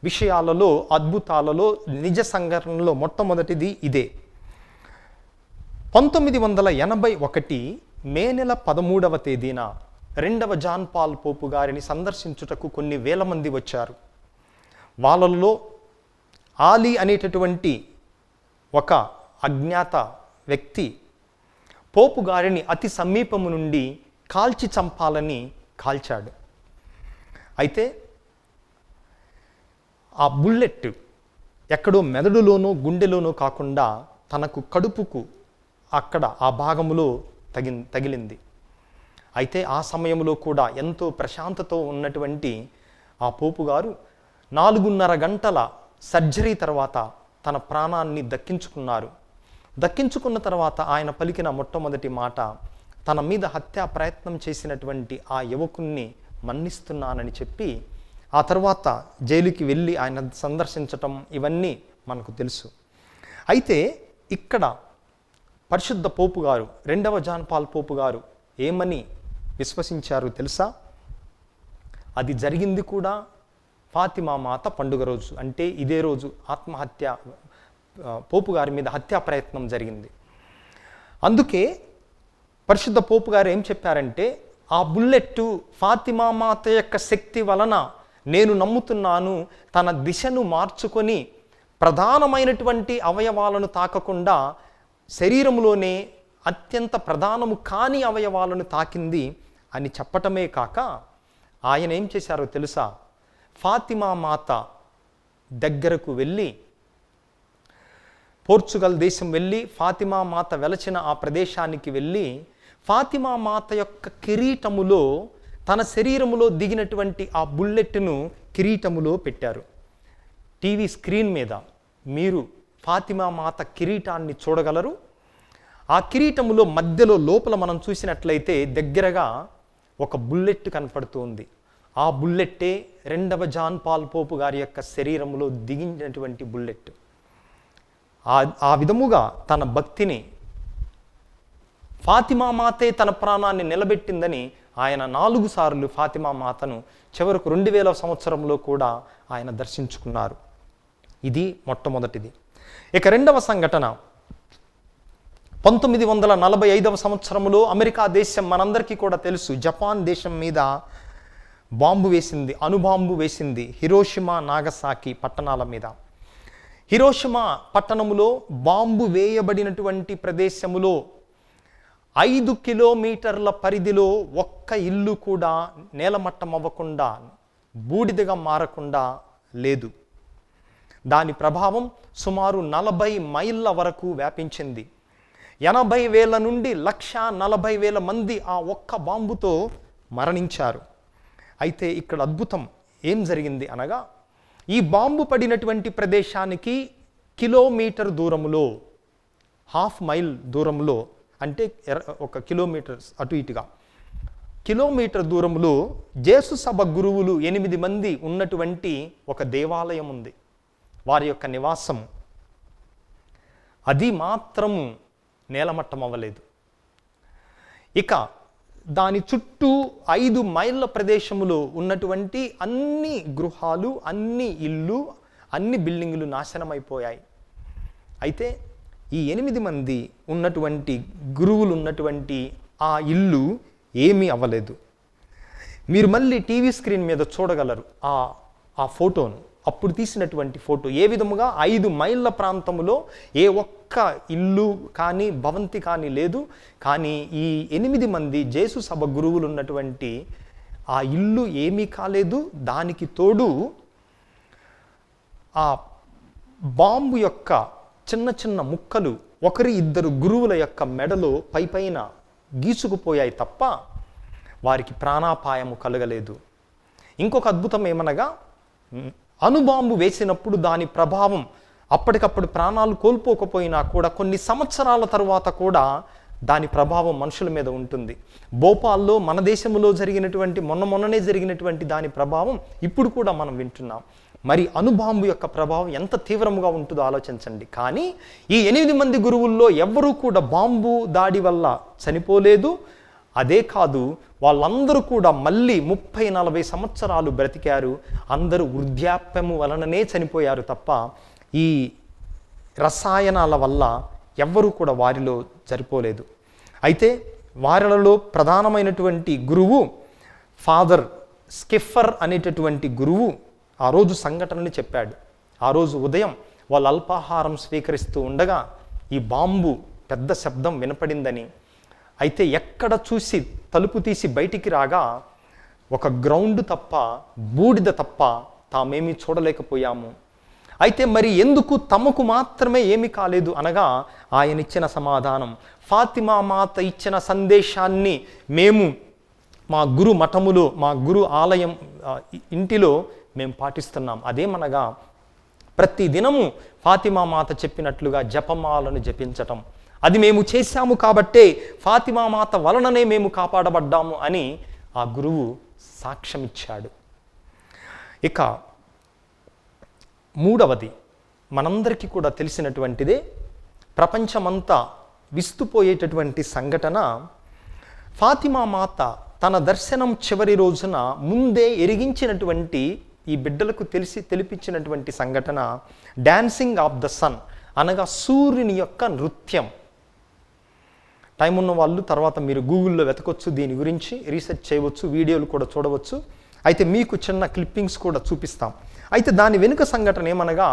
విషయాలలో, అద్భుతాలలో, నిజ సంఘటనలో మొట్టమొదటిది ఇదే. 1981 మే నెల 13వ తేదీన 2వ జాన్ పాల్ పోపు గారిని సందర్శించుటకు కొన్ని వేల మంది వచ్చారు. వాళ్ళల్లో ఆలీ అనేటటువంటి ఒక అజ్ఞాత వ్యక్తి పోపు గారిని అతి సమీపము నుండి కాల్చి చంపాలని కాల్చాడు. అయితే ఆ బుల్లెట్ ఎక్కడో మెదడులోనో గుండెలోనో కాకుండా తనకు కడుపుకు అక్కడ ఆ భాగములో తగిలింది. అయితే ఆ సమయంలో కూడా ఎంతో ప్రశాంతతో ఉన్నటువంటి ఆ పోపు గారు 4.5 గంటల సర్జరీ తర్వాత తన ప్రాణాన్ని దక్కించుకున్నారు. దక్కించుకున్న తర్వాత ఆయన పలికిన మొట్టమొదటి మాట, తన మీద హత్యా ప్రయత్నం చేసినటువంటి ఆ యువకుణ్ణి మన్నిస్తున్నానని చెప్పి ఆ తర్వాత జైలుకి వెళ్ళి ఆయన సందర్శించటం ఇవన్నీ మనకు తెలుసు. అయితే ఇక్కడ పరిశుద్ధ పోపు గారు, 2వ జాన్ పాల్ పోపు గారు ఏమని విశ్వసించారు తెలుసా? అది జరిగింది కూడా ఫాతిమా మాత పండుగ రోజు. అంటే ఇదే రోజు ఆత్మహత్య, పోపు గారి మీద హత్యా ప్రయత్నం జరిగింది. అందుకే పరిశుద్ధ పోపు గారు ఏం చెప్పారంటే, ఆ బుల్లెట్టు ఫాతిమా మాత యొక్క శక్తి వలన నేను నమ్ముతున్నాను తన దిశను మార్చుకొని ప్రధానమైనటువంటి అవయవాలను తాకకుండా శరీరంలోనే అత్యంత ప్రధానము కాని అవయవాలను తాకింది అని చెప్పటమే కాక ఆయన ఏం చేశారో తెలుసా? ఫాతిమా మాత దగ్గరకు వెళ్ళి, పోర్చుగల్ దేశం వెళ్ళి ఫాతిమా మాత వెలచిన ఆ ప్రదేశానికి వెళ్ళి ఫాతిమా మాత యొక్క కిరీటములో తన శరీరములో దిగినటువంటి ఆ బుల్లెట్ను కిరీటములో పెట్టారు. టీవీ స్క్రీన్ మీద మీరు ఫాతిమా మాత కిరీటాన్ని చూడగలరు. ఆ కిరీటములో మధ్యలో లోపల మనం చూసినట్లయితే దగ్గరగా ఒక బుల్లెట్ కనపడుతుంది. ఆ బుల్లెట్టే 2వ జాన్ పాల్ పోపు గారి యొక్క శరీరములో దిగినటువంటి బుల్లెట్. ఆ విధముగా తన భక్తిని, ఫాతిమా మాతే తన ప్రాణాన్ని నిలబెట్టిందని ఆయన 4 సార్లు ఫాతిమా మాతను చివరకు 2000వ సంవత్సరంలో కూడా ఆయన దర్శించుకున్నారు. ఇది మొట్టమొదటిది. ఇక 2వ సంఘటన 1945వ సంవత్సరంలో అమెరికా దేశం మనందరికీ కూడా తెలుసు, జపాన్ దేశం మీద బాంబు వేసింది, అణుబాంబు వేసింది హిరోషిమా, నాగసాకి పట్టణాల మీద. హిరోషిమా పట్టణములో బాంబు వేయబడినటువంటి ప్రదేశములో 5 కిలోమీటర్ల పరిధిలో ఒక్క ఇల్లు కూడా నేలమట్టం అవ్వకుండా, బూడిదగా మారకుండా లేదు. దాని ప్రభావం సుమారు 40 మైళ్ళ వరకు వ్యాపించింది. 80,000 నుండి 140,000 మంది ఆ ఒక్క బాంబుతో మరణించారు. అయితే ఇక్కడ అద్భుతం ఏం జరిగింది అనగా, ఈ బాంబు పడినటువంటి ప్రదేశానికి కిలోమీటర్ దూరములో, 1/2 మైల్ దూరంలో, అంటే 1 కిలోమీటర్ అటు ఇటుగా కిలోమీటర్ దూరంలో జేసు సభ గురువులు 8 మంది ఉన్నటువంటి ఒక దేవాలయం ఉంది, వారి యొక్క నివాసం. అది మాత్రము నేలమట్టం అవ్వలేదు. ఇక దాని చుట్టూ 5 మైళ్ళ ప్రదేశములో ఉన్నటువంటి అన్ని గృహాలు, అన్ని ఇళ్ళు, అన్ని బిల్డింగులు నాశనమైపోయాయి. అయితే ఈ 8 మంది ఉన్నటువంటి గురువులు ఉన్నటువంటి ఆ ఇల్లు ఏమీ అవ్వలేదు. మీరు మళ్ళీ టీవీ స్క్రీన్ మీద చూడగలరు ఆ ఫోటోను. అప్పుడు తీసినటువంటి ఫోటో. ఏ విధముగా 5 మైళ్ళ ప్రాంతంలో ఏ ఒక్క ఇల్లు కానీ భవంతి కానీ లేదు. కానీ ఈ 8 మంది జేసు సభ గురువులు ఉన్నటువంటి ఆ ఇల్లు ఏమీ కాలేదు. దానికి తోడు ఆ బాంబు యొక్క చిన్న చిన్న ముక్కలు 1-2 గురువుల యొక్క మెడలో పైన గీసుకుపోయాయి తప్ప వారికి ప్రాణాపాయము కలగలేదు. ఇంకొక అద్భుతం ఏమనగా, అణుబాంబు వేసినప్పుడు దాని ప్రభావం అప్పటికప్పుడు ప్రాణాలు కోల్పోకపోయినా కూడా కొన్ని సంవత్సరాల తరువాత కూడా దాని ప్రభావం మనుషుల మీద ఉంటుంది. భోపాల్లో మన దేశంలో జరిగినటువంటి మొన్ననే జరిగినటువంటి దాని ప్రభావం ఇప్పుడు కూడా మనం వింటున్నాం. మరి అణుబాంబు యొక్క ప్రభావం ఎంత తీవ్రంగా ఉంటుందో ఆలోచించండి. కానీ ఈ 8 మంది గురువుల్లో ఎవ్వరూ కూడా బాంబు దాడి వల్ల చనిపోలేదు. అదే కాదు, వాళ్ళందరూ కూడా మళ్ళీ 30-40 సంవత్సరాలు బ్రతికారు. అందరూ వృద్ధాప్యము వలననే చనిపోయారు తప్ప ఈ రసాయనాల వల్ల ఎవ్వరూ కూడా వారిలో సరిపోలేదు. అయితే వారిలో ప్రధానమైనటువంటి గురువు ఫాదర్ స్కిఫర్ అనేటటువంటి గురువు ఆ రోజు సంఘటనని చెప్పాడు. ఆ రోజు ఉదయం వాళ్ళు అల్పాహారం స్వీకరిస్తూ ఉండగా ఈ బాంబు పెద్ద శబ్దం వినపడిందని, అయితే ఎక్కడ చూసి తలుపు తీసి బయటికి రాగా ఒక గ్రౌండ్ తప్ప, బూడిద తప్ప తామేమీ చూడలేకపోయాము. అయితే మరి ఎందుకు తమకు మాత్రమే ఏమీ కాలేదు అనగా, ఆయన ఇచ్చిన సమాధానం, ఫాతిమా మాత ఇచ్చిన సందేశాన్ని మేము మా గురు మఠములో, మా గురు ఆలయం ఇంటిలో మేము పాటిస్తున్నాం. అదేమనగా ప్రతి దినము ఫాతిమా మాత చెప్పినట్లుగా జపమాలను జపించటం. అది మేము చేశాము కాబట్టే ఫాతిమా మాత వలననే మేము కాపాడబడ్డాము అని ఆ గురువు సాక్ష్యమిచ్చాడు. ఇక మూడవది మనందరికీ కూడా తెలిసినటువంటిదే, ప్రపంచమంతా విస్తుపోయేటటువంటి సంఘటన, ఫాతిమా మాత తన దర్శనం చివరి రోజున ముందే ఎరిగించినటువంటి, ఈ బిడ్డలకు తెలిపించినటువంటి సంఘటన డాన్సింగ్ ఆఫ్ ద సన్, అనగా సూర్యుని యొక్క నృత్యం. టైం ఉన్న వాళ్ళు తర్వాత మీరు గూగుల్లో వెతకొచ్చు, దీని గురించి రీసెర్చ్ చేయవచ్చు, వీడియోలు కూడా చూడవచ్చు. అయితే మీకు చిన్న క్లిప్పింగ్స్ కూడా చూపిస్తాం. అయితే దాని వెనుక సంఘటన ఏమనగా,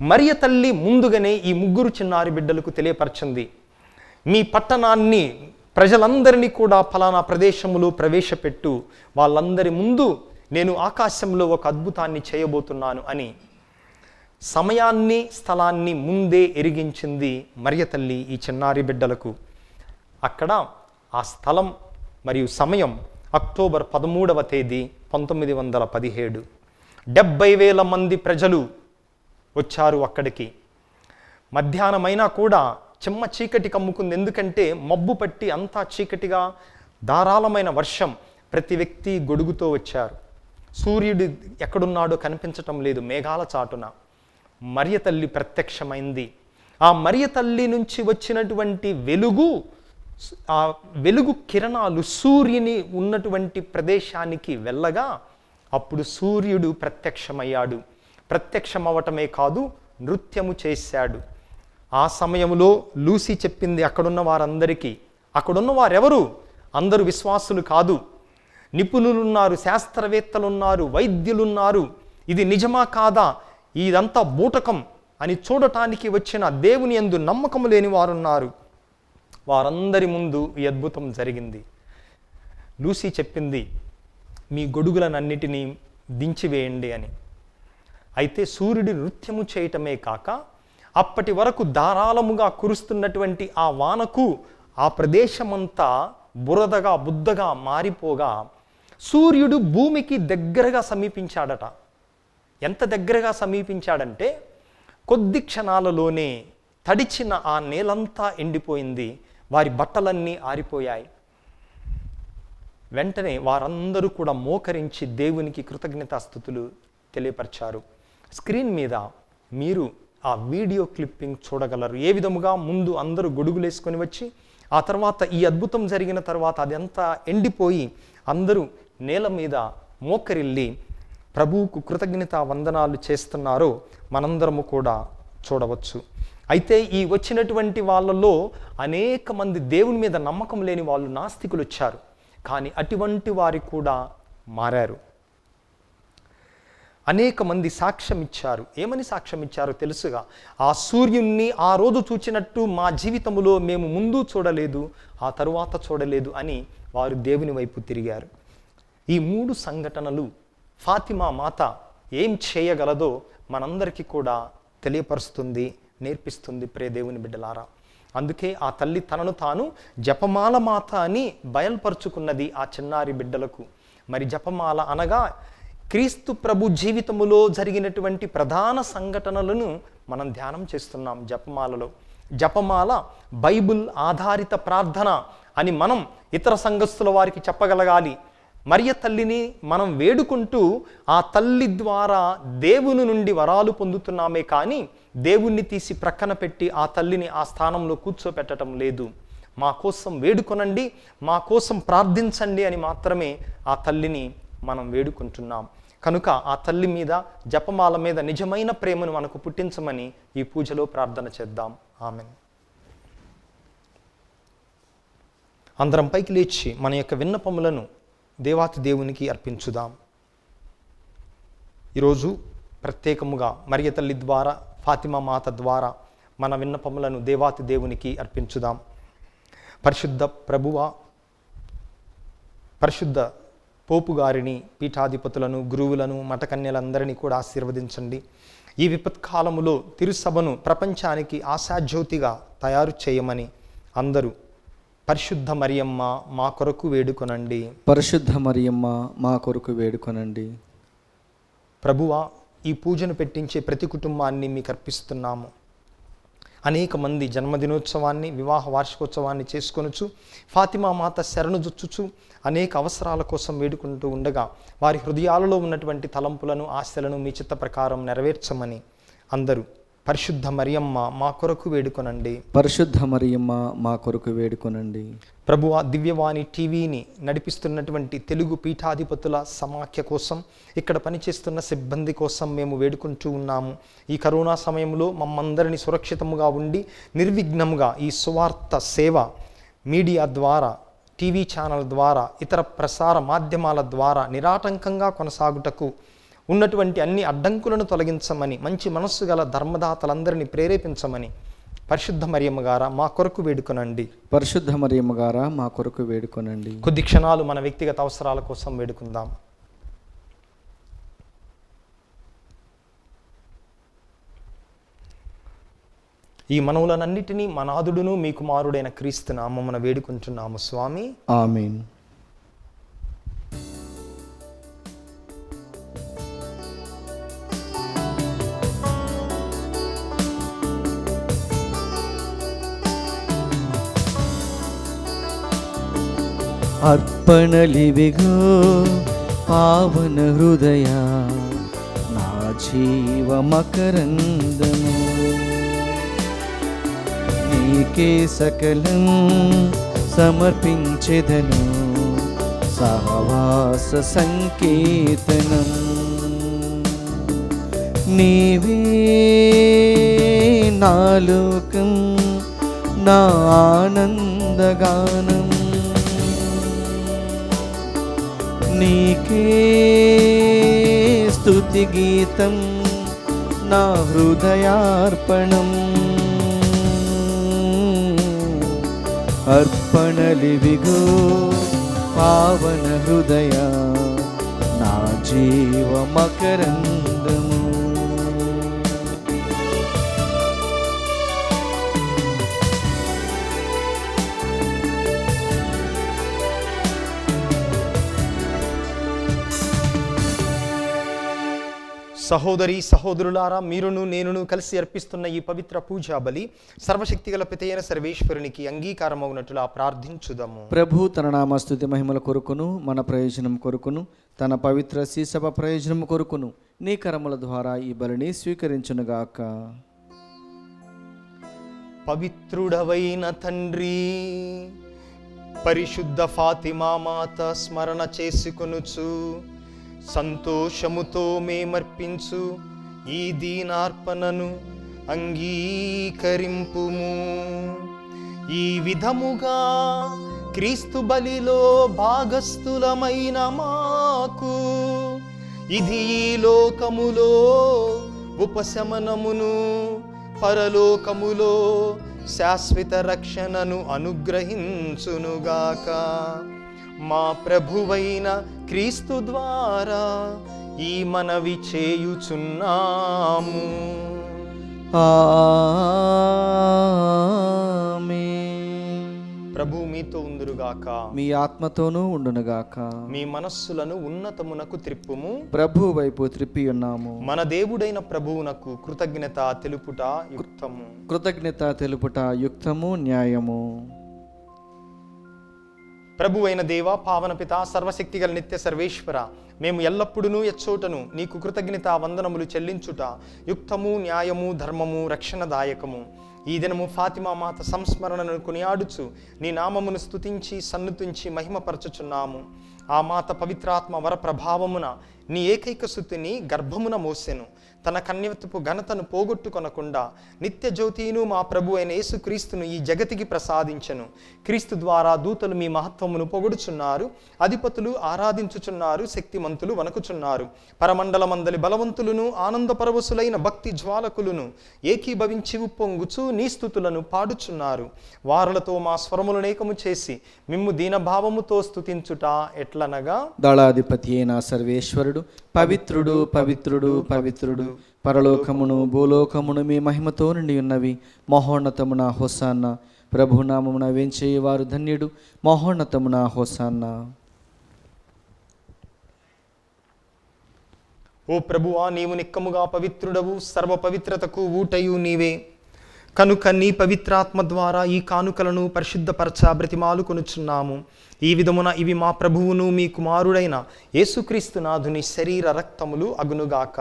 మరియ తల్లి ముందుగానే ఈ 3 చిన్నారి బిడ్డలకు తెలియపరచింది, మీ పట్టణాన్ని ప్రజలందరినీ కూడా ఫలానా ప్రదేశములో ప్రవేశపెట్టు, వాళ్ళందరి ముందు నేను ఆకాశంలో ఒక అద్భుతాన్ని చేయబోతున్నాను అని సమయాన్ని స్థలాన్ని ముందే ఎరిగించింది మరియ తల్లి ఈ చిన్నారి బిడ్డలకు. అక్కడ ఆ స్థలం మరియు సమయం అక్టోబర్ 13వ తేదీ 1917. 70,000 మంది ప్రజలు వచ్చారు అక్కడికి. మధ్యాహ్నమైనా కూడా చిమ్మ చీకటి కమ్ముకుంది. ఎందుకంటే మబ్బు పట్టి అంతా చీకటిగా, ధారాళమైన వర్షం. ప్రతి వ్యక్తి గొడుగుతో వచ్చారు. సూర్యుడు ఎక్కడున్నాడో కనిపించటం లేదు మేఘాల చాటున. మరియ తల్లి ప్రత్యక్షమైంది. ఆ మరియ తల్లి నుంచి వచ్చినటువంటి ఆ వెలుగు కిరణాలు సూర్యుని ఉన్నటువంటి ప్రదేశానికి వెళ్ళగా అప్పుడు సూర్యుడు ప్రత్యక్షమయ్యాడు. ప్రత్యక్షమవటమే కాదు, నృత్యము చేశాడు. ఆ సమయంలో లూసీ చెప్పింది అక్కడున్న వారందరికీ, అక్కడున్న వారెవరు? అందరూ విశ్వాసులు కాదు, నిపుణులున్నారు, శాస్త్రవేత్తలున్నారు, వైద్యులున్నారు. ఇది నిజమా కాదా, ఇదంతా బూటకం అని చూడటానికి వచ్చిన దేవుని యందు నమ్మకం లేని వారున్నారు. వారందరి ముందు ఈ అద్భుతం జరిగింది. లూసీ చెప్పింది, మీ గొడుగులనన్నిటినీ దించివేయండి అని. అయితే సూర్యుడి నృత్యము చేయటమే కాక అప్పటి వరకు ధారాళముగా కురుస్తున్నటువంటి ఆ వానకు ఆ ప్రదేశమంతా బురదగా బుద్దగా మారిపోగా సూర్యుడు భూమికి దగ్గరగా సమీపించాడట. ఎంత దగ్గరగా సమీపించాడంటే కొద్ది క్షణాలలోనే తడిచిన ఆ నేలంతా ఎండిపోయింది. వారి బట్టలన్నీ ఆరిపోయాయి. వెంటనే వారందరూ కూడా మోకరించి దేవునికి కృతజ్ఞతాస్తుతులు తెలియపరిచారు. స్క్రీన్ మీద మీరు ఆ వీడియో క్లిప్పింగ్ చూడగలరు. ఏ విధముగా ముందు అందరూ గొడుగులేసుకొని వచ్చి ఆ తర్వాత ఈ అద్భుతం జరిగిన తర్వాత అదంతా ఎండిపోయి అందరూ నేల మీద మోకరిల్లి ప్రభువుకు కృతజ్ఞతా వందనాలు చేస్తున్నారో మనందరము కూడా చూడవచ్చు. అయితే ఈ వచ్చినటువంటి వాళ్ళలో అనేక మంది దేవుని మీద నమ్మకం లేని వాళ్ళు, నాస్తికులు వచ్చారు. కానీ అటువంటి వారి కూడా మారారు. అనేక మంది సాక్ష్యం ఇచ్చారు. ఏమని సాక్ష్యం ఇచ్చారో తెలుసుగా, ఆ సూర్యుణ్ణి ఆ రోజు చూచినట్టు మా జీవితంలో మేము ముందు చూడలేదు, ఆ తరువాత చూడలేదు అని వారు దేవుని వైపు తిరిగారు. ఈ 3 సంఘటనలు ఫాతిమా మాత ఏం చేయగలదో మనందరికీ కూడా తెలియపరుస్తుంది, నేర్పిస్తుంది ప్రియ దేవుని బిడ్డలారా. అందుకే ఆ తల్లి తనను తాను జపమాల మాత అని బయల్పరుచుకున్నది ఆ చిన్నారి బిడ్డలకు. మరి జపమాల అనగా క్రీస్తు ప్రభు జీవితములో జరిగినటువంటి ప్రధాన సంఘటనలను మనం ధ్యానం చేస్తున్నాం జపమాలలో. జపమాల బైబిల్ ఆధారిత ప్రార్థన అని మనం ఇతర సంఘస్థుల వారికి చెప్పగలగాలి. మరియ తల్లిని మనం వేడుకుంటూ ఆ తల్లి ద్వారా దేవుని నుండి వరాలు పొందుతున్నామే కానీ దేవుణ్ణి తీసి ప్రక్కన పెట్టి ఆ తల్లిని ఆ స్థానంలో కూర్చోపెట్టడం లేదు. మా కోసం వేడుకొనండి, మా కోసం ప్రార్థించండి అని మాత్రమే ఆ తల్లిని మనం వేడుకుంటున్నాం. కనుక ఆ తల్లి మీద, జపమాల మీద నిజమైన ప్రేమను మనకు పుట్టించమని ఈ పూజలో ప్రార్థన చేద్దాం. ఆమెన్. అందరం పైకి లేచి మన యొక్క విన్నపములను దేవాతి దేవునికి అర్పించుదాం. ఈరోజు ప్రత్యేకముగా మరియ తల్లి ద్వారా, ఫాతిమా మాత ద్వారా మన విన్నపములను దేవాతి దేవునికి అర్పించుదాం. పరిశుద్ధ ప్రభువ, పరిశుద్ధ పోపు గారిని, పీఠాధిపతులను, గురువులను, మఠకన్యలందరినీ కూడా ఆశీర్వదించండి. ఈ విపత్కాలములో తిరుసభను ప్రపంచానికి ఆశాజ్యోతిగా తయారు చేయమని అందరూ పరిశుద్ధ మరియమ్మ మా కొరకు వేడుకొనండి. పరిశుద్ధ మరియమ్మ మా కొరకు వేడుకొనండి. ప్రభువా, ఈ పూజను పెట్టించే ప్రతి కుటుంబాన్ని మీకు అర్పిస్తున్నాము. అనేక మంది జన్మదినోత్సవాన్ని, వివాహ వార్షికోత్సవాన్ని చేసుకొనుచు ఫాతిమా మాత శరణుజొచ్చుచు అనేక అవసరాల కోసం వేడుకుంటూ ఉండగా వారి హృదయాలలో ఉన్నటువంటి తలంపులను, ఆశలను మీ చిత్త ప్రకారం నెరవేర్చమని అందరూ పరిశుద్ధ మరియమ్మ మా కొరకు వేడుకొనండి. పరిశుద్ధ మరియమ్మ మా కొరకు వేడుకొనండి. ప్రభువా, దివ్యవాణి టీవీని నడిపిస్తున్నటువంటి తెలుగు పీఠాధిపతుల సమాఖ్య కోసం, ఇక్కడ పనిచేస్తున్న సిబ్బంది కోసం మేము వేడుకుంటూ ఉన్నాము. ఈ కరోనా సమయంలో మమ్మందరినీ సురక్షితముగా ఉండి నిర్విఘ్నముగా ఈ సువార్త సేవ మీడియా ద్వారా, టీవీ ఛానల్ ద్వారా, ఇతర ప్రసార మాధ్యమాల ద్వారా నిరాటంకంగా కొనసాగుటకు ఉన్నటువంటి అన్ని అడ్డంకులను తొలగించమని, మంచి మనస్సు గల ధర్మదాతలందరినీ ప్రేరేపించమని పరిశుద్ధ మరియమ్మ గారా మా కొరకు వేడుకొనండి. పరిశుద్ధ మరియమ్మ గారా మా కొరకు వేడుకొనండి. కొద్ది క్షణాలు మన వ్యక్తిగత అవసరాల కోసం వేడుకుందాం. ఈ మనవులనన్నిటినీ మా నాథుడును మీ కుమారుడైన క్రీస్తు నామమున వేడుకుంటున్నాము స్వామి. ఆమేన్. అర్పణలివిగో పావన హృదయ నా జీవ మకరందము, నీకే సకలం సమర్పించెదను సహవాస సంకీర్తనం. నీవే నా లోకం, నా ఆనందగానం, నీకే స్తుతి గీతం నా హృదయార్పణం. అర్పణలివిగో పావన హృదయ నా జీవ మకరందము. సహోదరి సహోదరులారా, మీరును నేనును కలిసి అర్పిస్తున్న ఈ పవిత్ర పూజా బలి సర్వశక్తిగల పితైన సర్వేశ్వరునికి అంగీకారమగునట్లుగా ప్రార్థించుదాము. ప్రభు తన నామస్తుతి మహిమల కొరకును, మన ప్రయోజనం కొరకును, తన పవిత్ర శ్రీసభ ప్రయోజనం కొరకును నీ కరముల ద్వారా ఈ బలిని స్వీకరించునుగాక. పవిత్రుడవైన తండ్రి, పరిశుద్ధ ఫాతిమా మాత స్మరణ చేసుకొనుచు సంతోషముతో మేమర్పించు ఈ దీనార్పణను అంగీకరింపుము. ఈ విధముగా క్రీస్తు బలిలో భాగస్థులమైన మాకు ఇది ఈ లోకములో ఉపశమనమును, పరలోకములో శాశ్వత రక్షణను అనుగ్రహించునుగాక. మా ప్రభువైన క్రీస్తు ద్వారా ఈ మనవి చేయుచున్నాము. ఆమేన్. ప్రభు మీతో ఉందురుగాక. మీ ఆత్మతోనూ ఉండునుగాక. మీ మనస్సులను ఉన్నతమునకు త్రిప్పుము. ప్రభు వైపు త్రిప్పి ఉన్నాము. మన దేవుడైన ప్రభువునకు కృతజ్ఞత తెలుపుట యుక్తము. కృతజ్ఞత తెలుపుట యుక్తము, న్యాయము. ప్రభు అయిన దేవ, పావన పిత, సర్వశక్తిగల నిత్య సర్వేశ్వర, మేము ఎల్లప్పుడూ ఎచ్చోటను నీకు కృతజ్ఞత వందనములు చెల్లించుట యుక్తము, న్యాయము, ధర్మము, రక్షణదాయకము. ఈ దినము ఫాతిమా మాత సంస్మరణను కొనియాడుచు నీ నామమును స్తుతించి సన్నుతించి మహిమపరచుచున్నాము. ఆ మాత పవిత్రాత్మ వర ప్రభావమున నీ ఏకైక సుతిని గర్భమున మోసెను. తన కన్యత్వపు ఘనతను పోగొట్టుకొనకుండా నిత్య జ్యోతిను మా ప్రభు అయిన యేసుక్రీస్తును ఈ జగతికి ప్రసాదించెను. క్రీస్తు ద్వారా దూతలు మీ మహత్వమును పొగడుచున్నారు, అధిపతులు ఆరాధించుచున్నారు, శక్తిమంతులు వణకుచున్నారు. పరమండలమందలి బలవంతులను ఆనందపరవశులైన భక్తి జ్వాలకులను ఏకీభవించి ఉప్పొంగుచు నీ స్తుతులను పాడుచున్నారు. వారులతో మా స్వరములనేకము చేసి మిమ్ము దీనభావముతో స్తుతించుట ఎట్లనగా, దళాధిపతి అయిన సర్వేశ్వరుడు పవిత్రుడు, పవిత్రుడు, పవిత్రుడు, పరలోకమును భూలోకమును మీ మహిమతో నిండి ఉన్నవి. మహోన్నతమున హోసాన్న. ప్రభునామమున వేంచేయవారు ధన్యుడు. మహోన్నతమున హోసాన్న. ఓ ప్రభువా, నీవు నిక్కముగా పవిత్రుడవు, సర్వ పవిత్రతకు ఊటయు నీవే. కనుక నీ పవిత్రాత్మ ద్వారా ఈ కానుకలను పరిశుద్ధపరచ బ్రతిమాలు కొనుచున్నాము. ఈ విధమున ఇవి మా ప్రభువును మీ కుమారుడైన యేసుక్రీస్తు నాథుని శరీర రక్తములు అగునుగాక.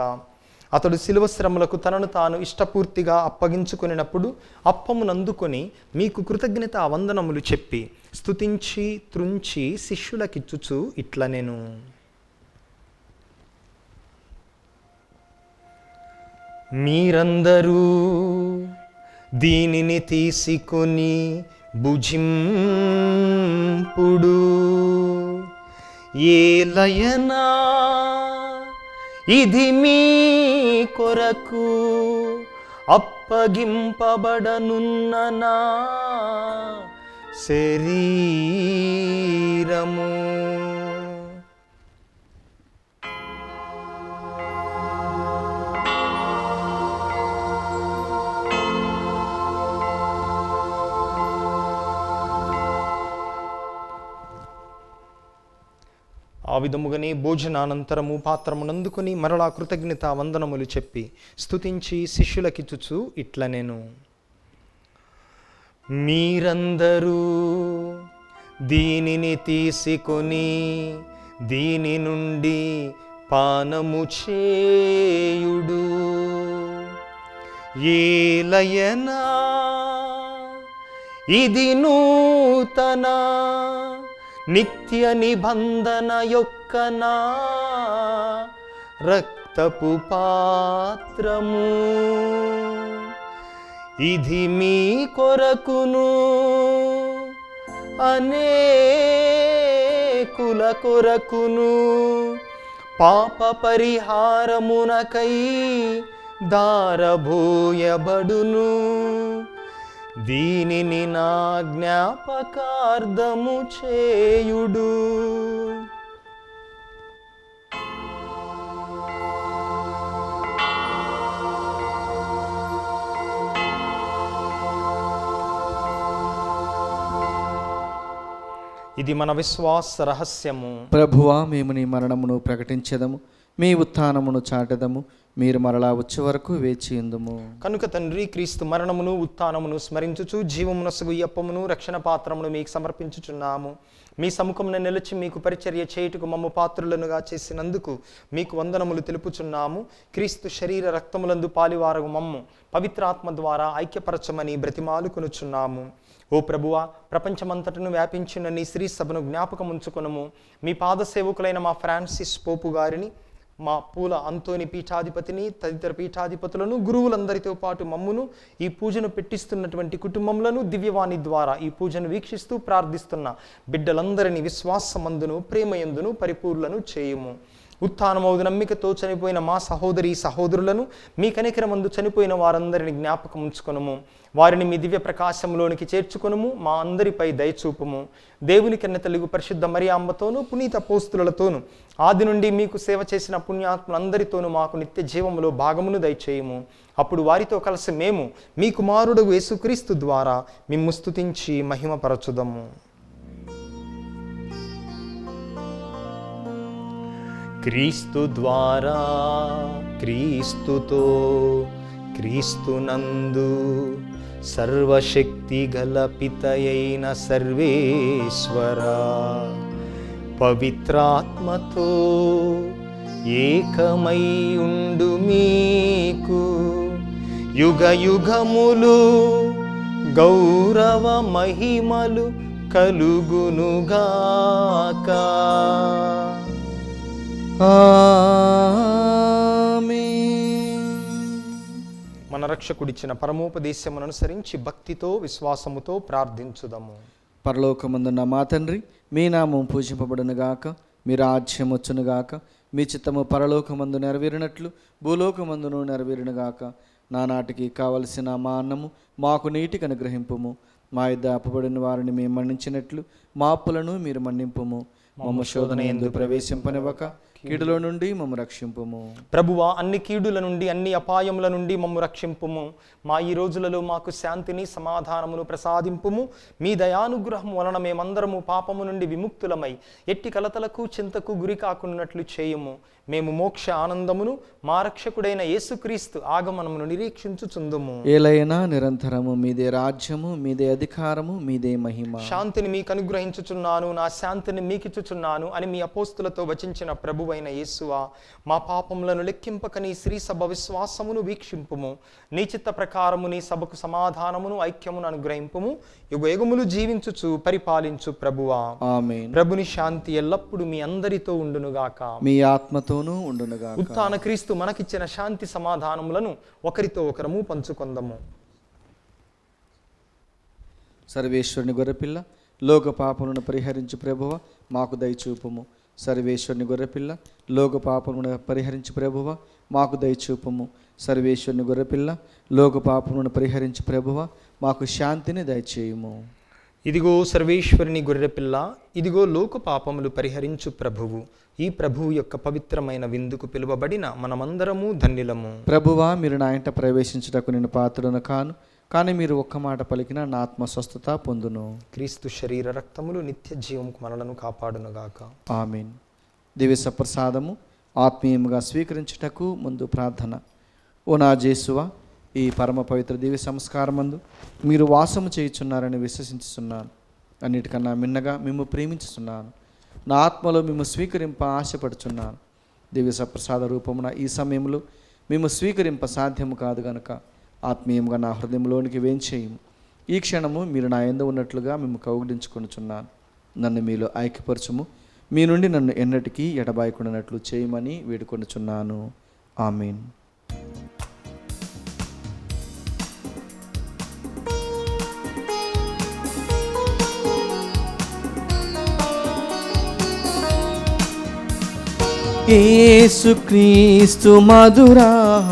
అతడు శిలువ శ్రమలకు తనను తాను ఇష్టపూర్తిగా అప్పగించుకొనినప్పుడు అప్పమునందుకొని మీకు కృతజ్ఞత వందనములు చెప్పి స్తుతించి త్రుంచి శిష్యులకిచ్చుచు ఇట్లనెను, మీరందరూ దీనిని తీసుకొని భుజింపుడు. ఏలయనా ఇది మీ కొరకు అప్పగింపబడనున్న నా శరీరము. ఆ విధముగానే భోజనానంతరము పాత్రమునందుకొని మరలా కృతజ్ఞత వందనములు చెప్పి స్తుతించి శిష్యులకిచ్చుచు ఇట్లనెను, మీరందరూ దీనిని తీసుకొని దీని నుండి పానము చేయుడు. ఏలయనా ఇది నూతన నిత్య నిబంధన యొక్క నా రక్తపు పాత్రము. ఇది మీ కొరకును అనేకుల కొరకును పాప పరిహారమునకై దారబోయబడును. దీనిని నా జ్ఞాపకార్థము చేయుడు. ఇది మన విశ్వాస రహస్యము. ప్రభువా, మేము నీ మరణమును ప్రకటించెదము, మీ ఉత్థానమును చాటెదము. మీరు మరలా వచ్చే వరకు వేచియుందుము. కనుక తండ్రి, క్రీస్తు మరణమును ఉత్థానమును స్మరించుచు జీవమునసగు అప్పమును రక్షణ పాత్రమును మీకు సమర్పించుచున్నాము. మీ సముఖమున నిలిచి మీకు పరిచర్య చేయుటకు మమ్ము పాత్రులనుగా చేసినందుకు మీకు వందనములు తెలుపుచున్నాము. క్రీస్తు శరీర రక్తములందు పాలివారగు మమ్ము పవిత్రాత్మ ద్వారా ఐక్యపరచమని బ్రతిమాలుకొనుచున్నాము. ఓ ప్రభువా, ప్రపంచమంతటను వ్యాపించిన నీ శ్రీ సభను జ్ఞాపకం ఉంచుకొనుము. మీ పాద సేవకులైన మా ఫ్రాన్సిస్ పోపు గారిని, మా పూల అంతోని పీఠాధిపతిని, తదితర పీఠాధిపతులను, గురువులందరితో పాటు మమ్మును, ఈ పూజను పెట్టిస్తున్నటువంటి కుటుంబములను, దివ్యవాణి ద్వారా ఈ పూజను వీక్షిస్తూ ప్రార్థిస్తున్న బిడ్డలందరినీ విశ్వాసమందును ప్రేమయందును పరిపూర్ణను చేయుము. ఉత్థానమౌదు నమ్మికతో చనిపోయిన మా సహోదరి సహోదరులను మీ కనికరమందు చనిపోయిన వారందరిని జ్ఞాపకం ఉంచుకొనుము. వారిని మీ దివ్య ప్రకాశంలోనికి చేర్చుకొనుము. మా అందరిపై దయచూపుము. దేవుని కన్న తెలుగు పరిశుద్ధ మరియాంబతోనూ పునీత అపోస్తులతోనూ ఆది నుండి మీకు సేవ చేసిన పుణ్యాత్ములందరితోనూ మాకు నిత్య జీవములో భాగమును దయచేయము. అప్పుడు వారితో కలిసి మేము మీ కుమారుడు యేసుక్రీస్తు ద్వారా మిమ్ము స్తుతించి మహిమపరచుదము. క్రీస్తు ద్వారా, క్రీస్తుతో, క్రీస్తునందు సర్వశక్తి గల పితయైన సర్వేశ్వర పవిత్రాత్మతో ఏకమై ఉండు మీకు యుగ యుగములు గౌరవ మహిమలు కలుగునుగాక. మన రక్షకుడిచ్చిన పరమోపదేశమును అనుసరించి భక్తితో విశ్వాసముతో ప్రార్థించుదము. పరలోకమందున్న మా తండ్రి, మీ నామం పూజింపబడునుగాక, మీ రాజ్యం వచ్చునుగాక, మీ చిత్తము పరలోకమందు నెరవేరినట్లు భూలోకమందును నెరవేరునుగాక. నానాటికి కావలసిన మా అన్నము మాకు నీటికి అనుగ్రహింపుము. మా యొద్ద అప్పుబడిన వారిని మేము మన్నించినట్లు మా అప్పులను మీరు మన్నింపుము. మమ్మ శోధన యందు ప్రవేశింపనివ్వక కీడులో నుండి మమ్ము రక్షింపుము. ప్రభువా, అన్ని కీడుల నుండి అన్ని అపాయముల నుండి మమ్ము రక్షింపుము. మా ఈ రోజులలో మాకు శాంతిని సమాధానమును ప్రసాదింపుము. మీ దయానుగ్రహం వలన మేమందరము పాపము నుండి విముక్తులమై ఎట్టి కలతలకు చింతకు గురి కాకున్నట్లు చేయుము. మేము మోక్ష ఆనందమును మా రక్షకుడైన యేసుక్రీస్తు ఆగమనమును నిరీక్షించుచుందుము. ఏలైనా నిరంతరము మీదే రాజ్యము, మీదే అధికారము, మీదే మహిమ. శాంతిని మీకు అనుగ్రహించుచున్నాను, నా శాంతిని మీకిచ్చుచున్నాను అని మీ అపోస్తులతో వచించిన ప్రభువైన యేసువా, మా పాపములను లెక్కింపక నీ శ్రీ సభ విశ్వాసమును వీక్షింపుము. నీ చిత్త ప్రకారము నీ సభకు సమాధానమును ఐక్యమును అనుగ్రహింపుము. యుగ యుగములు జీవించుచు పరిపాలించు ప్రభువా. ఆమేన్. ప్రభుని శాంతి ఎల్లప్పుడూ మీ అందరితో ఉండునుగాక, మీ ఆత్మతోనూ ఉండునుగాక. ఉత్థాన క్రీస్తు మనకిచ్చిన శాంతి సమాధానములను ఒకరితో ఒకరము పంచుకొందము. సర్వేశ్వరుని గొర్రెపిల్ల, లోక పాపములను పరిహరించు ప్రభువ మాకు దయచూపుము. సర్వేశ్వరుని గొర్రెపిల్ల, లోక పాపములను పరిహరించు ప్రభువ మాకు దయచూపుము. సర్వేశ్వరుని గొర్రెపిల్ల, లోక పాపములను పరిహరించు ప్రభువ మాకు శాంతిని దయచేయుము. ఇదిగో సర్వేశ్వరుని గొర్రెపిల్ల, ఇదిగో లోక పాపములు పరిహరించు ప్రభువు. ఈ ప్రభువు యొక్క పవిత్రమైన విందుకు పిలువబడిన మనమందరము ధన్యులము. ప్రభువా, మీరు నా ఇంట ప్రవేశించుటకు నేను పాత్రుడను కాను, కానీ మీరు ఒక్క మాట పలికిన నా ఆత్మ స్వస్థత పొందును. క్రీస్తు శరీర రక్తములు నిత్య జీవముకు మనలను కాపాడునుగాక. ఆమేన్. దివ్య సప్రసాదము ఆత్మీయముగా స్వీకరించుటకు ముందు ప్రార్థన. ఓ నా జేసువా, ఈ పరమ పవిత్ర దివ్య సంస్కారమందు మీరు వాసము చేయుచున్నారని విశ్వసించుచున్నాను. అన్నిటికన్నా మిన్నగా మిమ్ము ప్రేమించుచున్నాను. నా ఆత్మలో మిమ్ము స్వీకరింప ఆశపడుచున్నాను. దివ్య సప్రసాద రూపమున ఈ సమయంలో మేము స్వీకరింప సాధ్యము కాదు గనుక ఆత్మీయంగా నా హృదయంలోనికి వేంచేయము. ఈ క్షణము మీరు నా యందు ఉన్నట్లుగా మేము కౌగిలించుకొనుచున్నాను. నన్ను మీలో ఐక్యపరచుము. మీ నుండి నన్ను ఎన్నటికీ ఎడబాయకుండానట్లు చేయమని వేడుకొనుచున్నాను. ఆమేన్. యేసుక్రీస్తు మధురాహారము,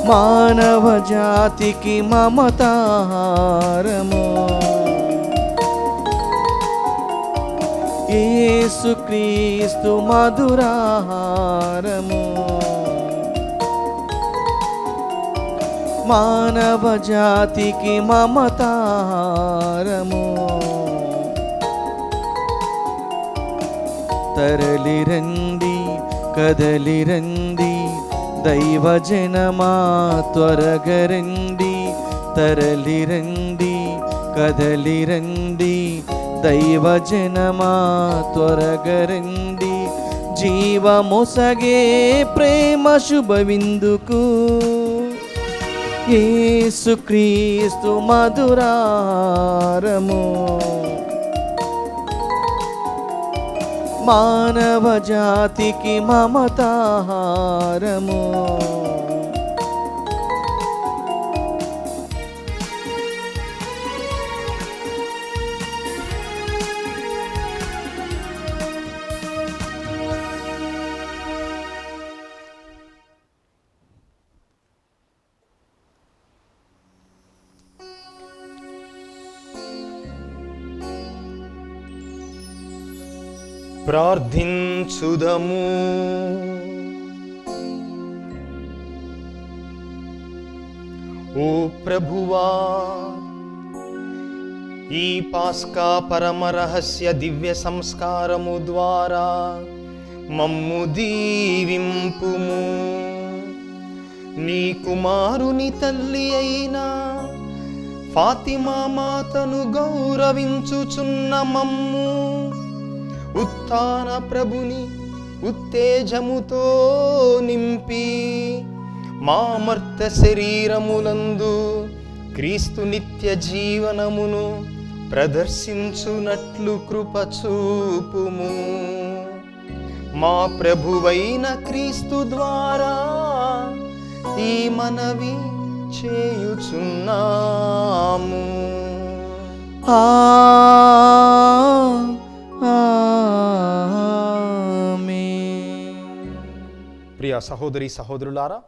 మానవ జాతికి మమతాహారము. యేసుక్రీస్తు మధురాహారము, మానవ జాతికి మమతాహారము. తరలిరండి, కదలిరండి, దైవజనమా త్వరగరండి. తరలిరండి, కదలిరండి, దైవజనమా త్వరగరండి. జీవమొసగే ప్రేమ శుభవిందుకు యేసుక్రీస్తు మధురారము, మానవ జాతికి మమతాహారము. ప్రార్థించుదము. ఓ ప్రభువా, ఈ పాస్కా పరమ రహస్య దివ్య సంస్కారము ద్వారా మమ్ము దీవింపుము. నీ కుమారుని తల్లి అయిన ఫాతిమా మాతను గౌరవించుచున్న మమ్ము ఉత్థాన ప్రభుని ఉత్తేజముతో నింపి మా మర్త శరీరములందు క్రీస్తు నిత్య జీవనమును ప్రదర్శించునట్లు కృప చూపుము. మా ప్రభువైన క్రీస్తు ద్వారా ఈ మనవి చేయుచున్నాము. ప్రియ సహోదరి సహోదరులారా,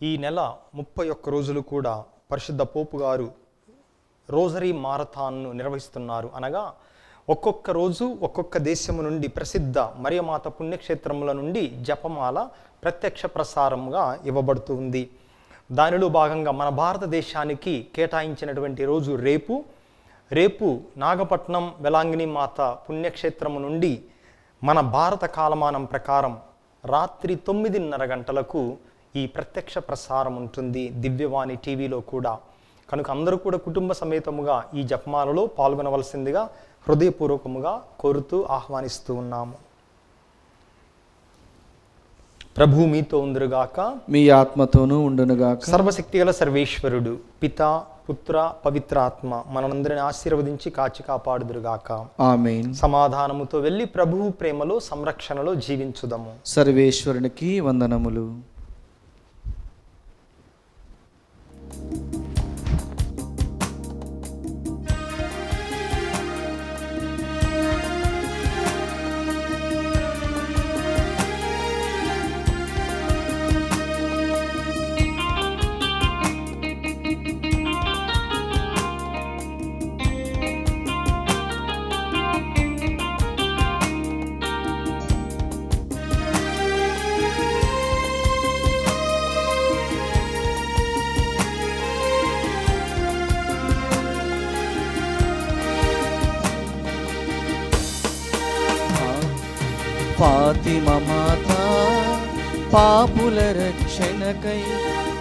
ఈ నెల 31 రోజులు కూడా పరిశుద్ధ పోపు గారు రోజరీ మారథాన్ను నిర్వహిస్తున్నారు. అనగా ఒక్కొక్క రోజు ఒక్కొక్క దేశము నుండి ప్రసిద్ధ మరియమాత పుణ్యక్షేత్రముల నుండి జపమాల ప్రత్యక్ష ప్రసారంగా ఇవ్వబడుతుంది. దానిలో భాగంగా మన భారతదేశానికి కేటాయించినటువంటి రోజు రేపు నాగపట్నం వెలాంగిని మాత పుణ్యక్షేత్రము నుండి మన భారత కాలమానం ప్రకారం రాత్రి 9:30 గంటలకు ఈ ప్రత్యక్ష ప్రసారం ఉంటుంది దివ్యవాణి టీవీలో కూడా. కనుక అందరూ కూడా కుటుంబ సమేతముగా ఈ జపమాలలో పాల్గొనవలసిందిగా హృదయపూర్వకముగా కోరుతూ ఆహ్వానిస్తూ ఉన్నాము. ప్రభు మీతో ఉందురుగాక, మీ ఆత్మతోనూ ఉండునుగాక. సర్వశక్తిగల సర్వేశ్వరుడు పితా పుత్ర పవిత్రాత్మ మనందరిని ఆశీర్వదించి కాచి కాపాడుదురుగాక. ఆమేన్. సమాధానముతో వెళ్ళి ప్రభువు ప్రేమలో సంరక్షణలో జీవించుదము. సర్వేశ్వరునికి వందనములు. ఫాతిమా మాత పాపుల రక్షణకై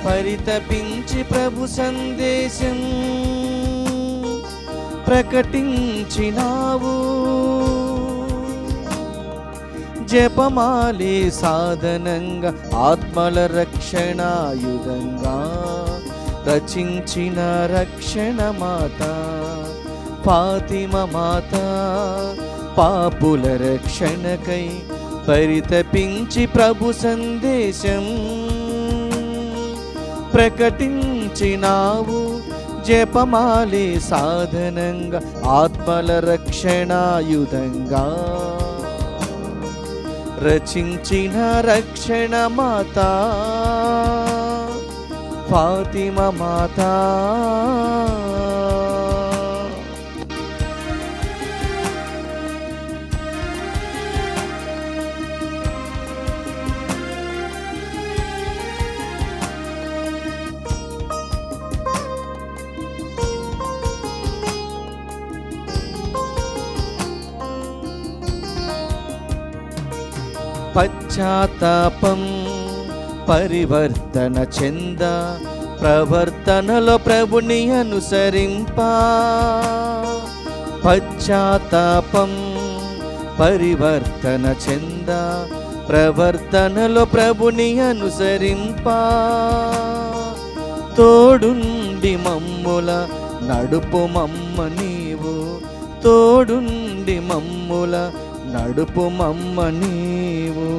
పరితపించి ప్రభు సందేశం ప్రకటించినావు. జపమాలే సాధనంగా ఆత్మల రక్షణాయుధంగా రచించిన రక్షణ మాత ఫాతిమా మాత పాపుల రక్షణకై పరితపించి ప్రభు సందేశం ప్రకటించినావు. జపమాలే సాధనంగా ఆత్మల రక్షణాయుధంగా రచించిన రక్షణ మాత ఫాతిమా మాత. పశ్చాత్తాపం పరివర్తన చెంద ప్రవర్తనలో ప్రభుని అనుసరింప. పశ్చాత్తాపం పరివర్తన చెంద ప్రవర్తనలో ప్రభుని అనుసరింప. తోడుండి మమ్ముల నడుపు మమ్మ నీవు, తోడుండి మమ్ముల నడుపు మమ్మ నీవు.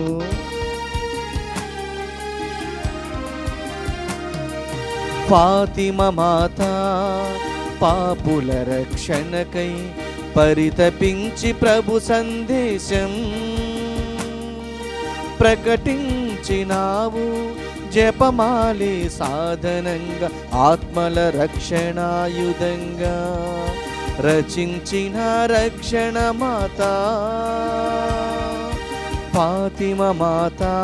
ఫాతిమా మాత పాపుల రక్షణకై పరితపించి ప్రభు సందేశం ప్రకటించినావు. జపమాలే సాధనంగా ఆత్మల రక్షణాయుధంగా రచించిన రక్షణ మాత ఫాతిమ మాతా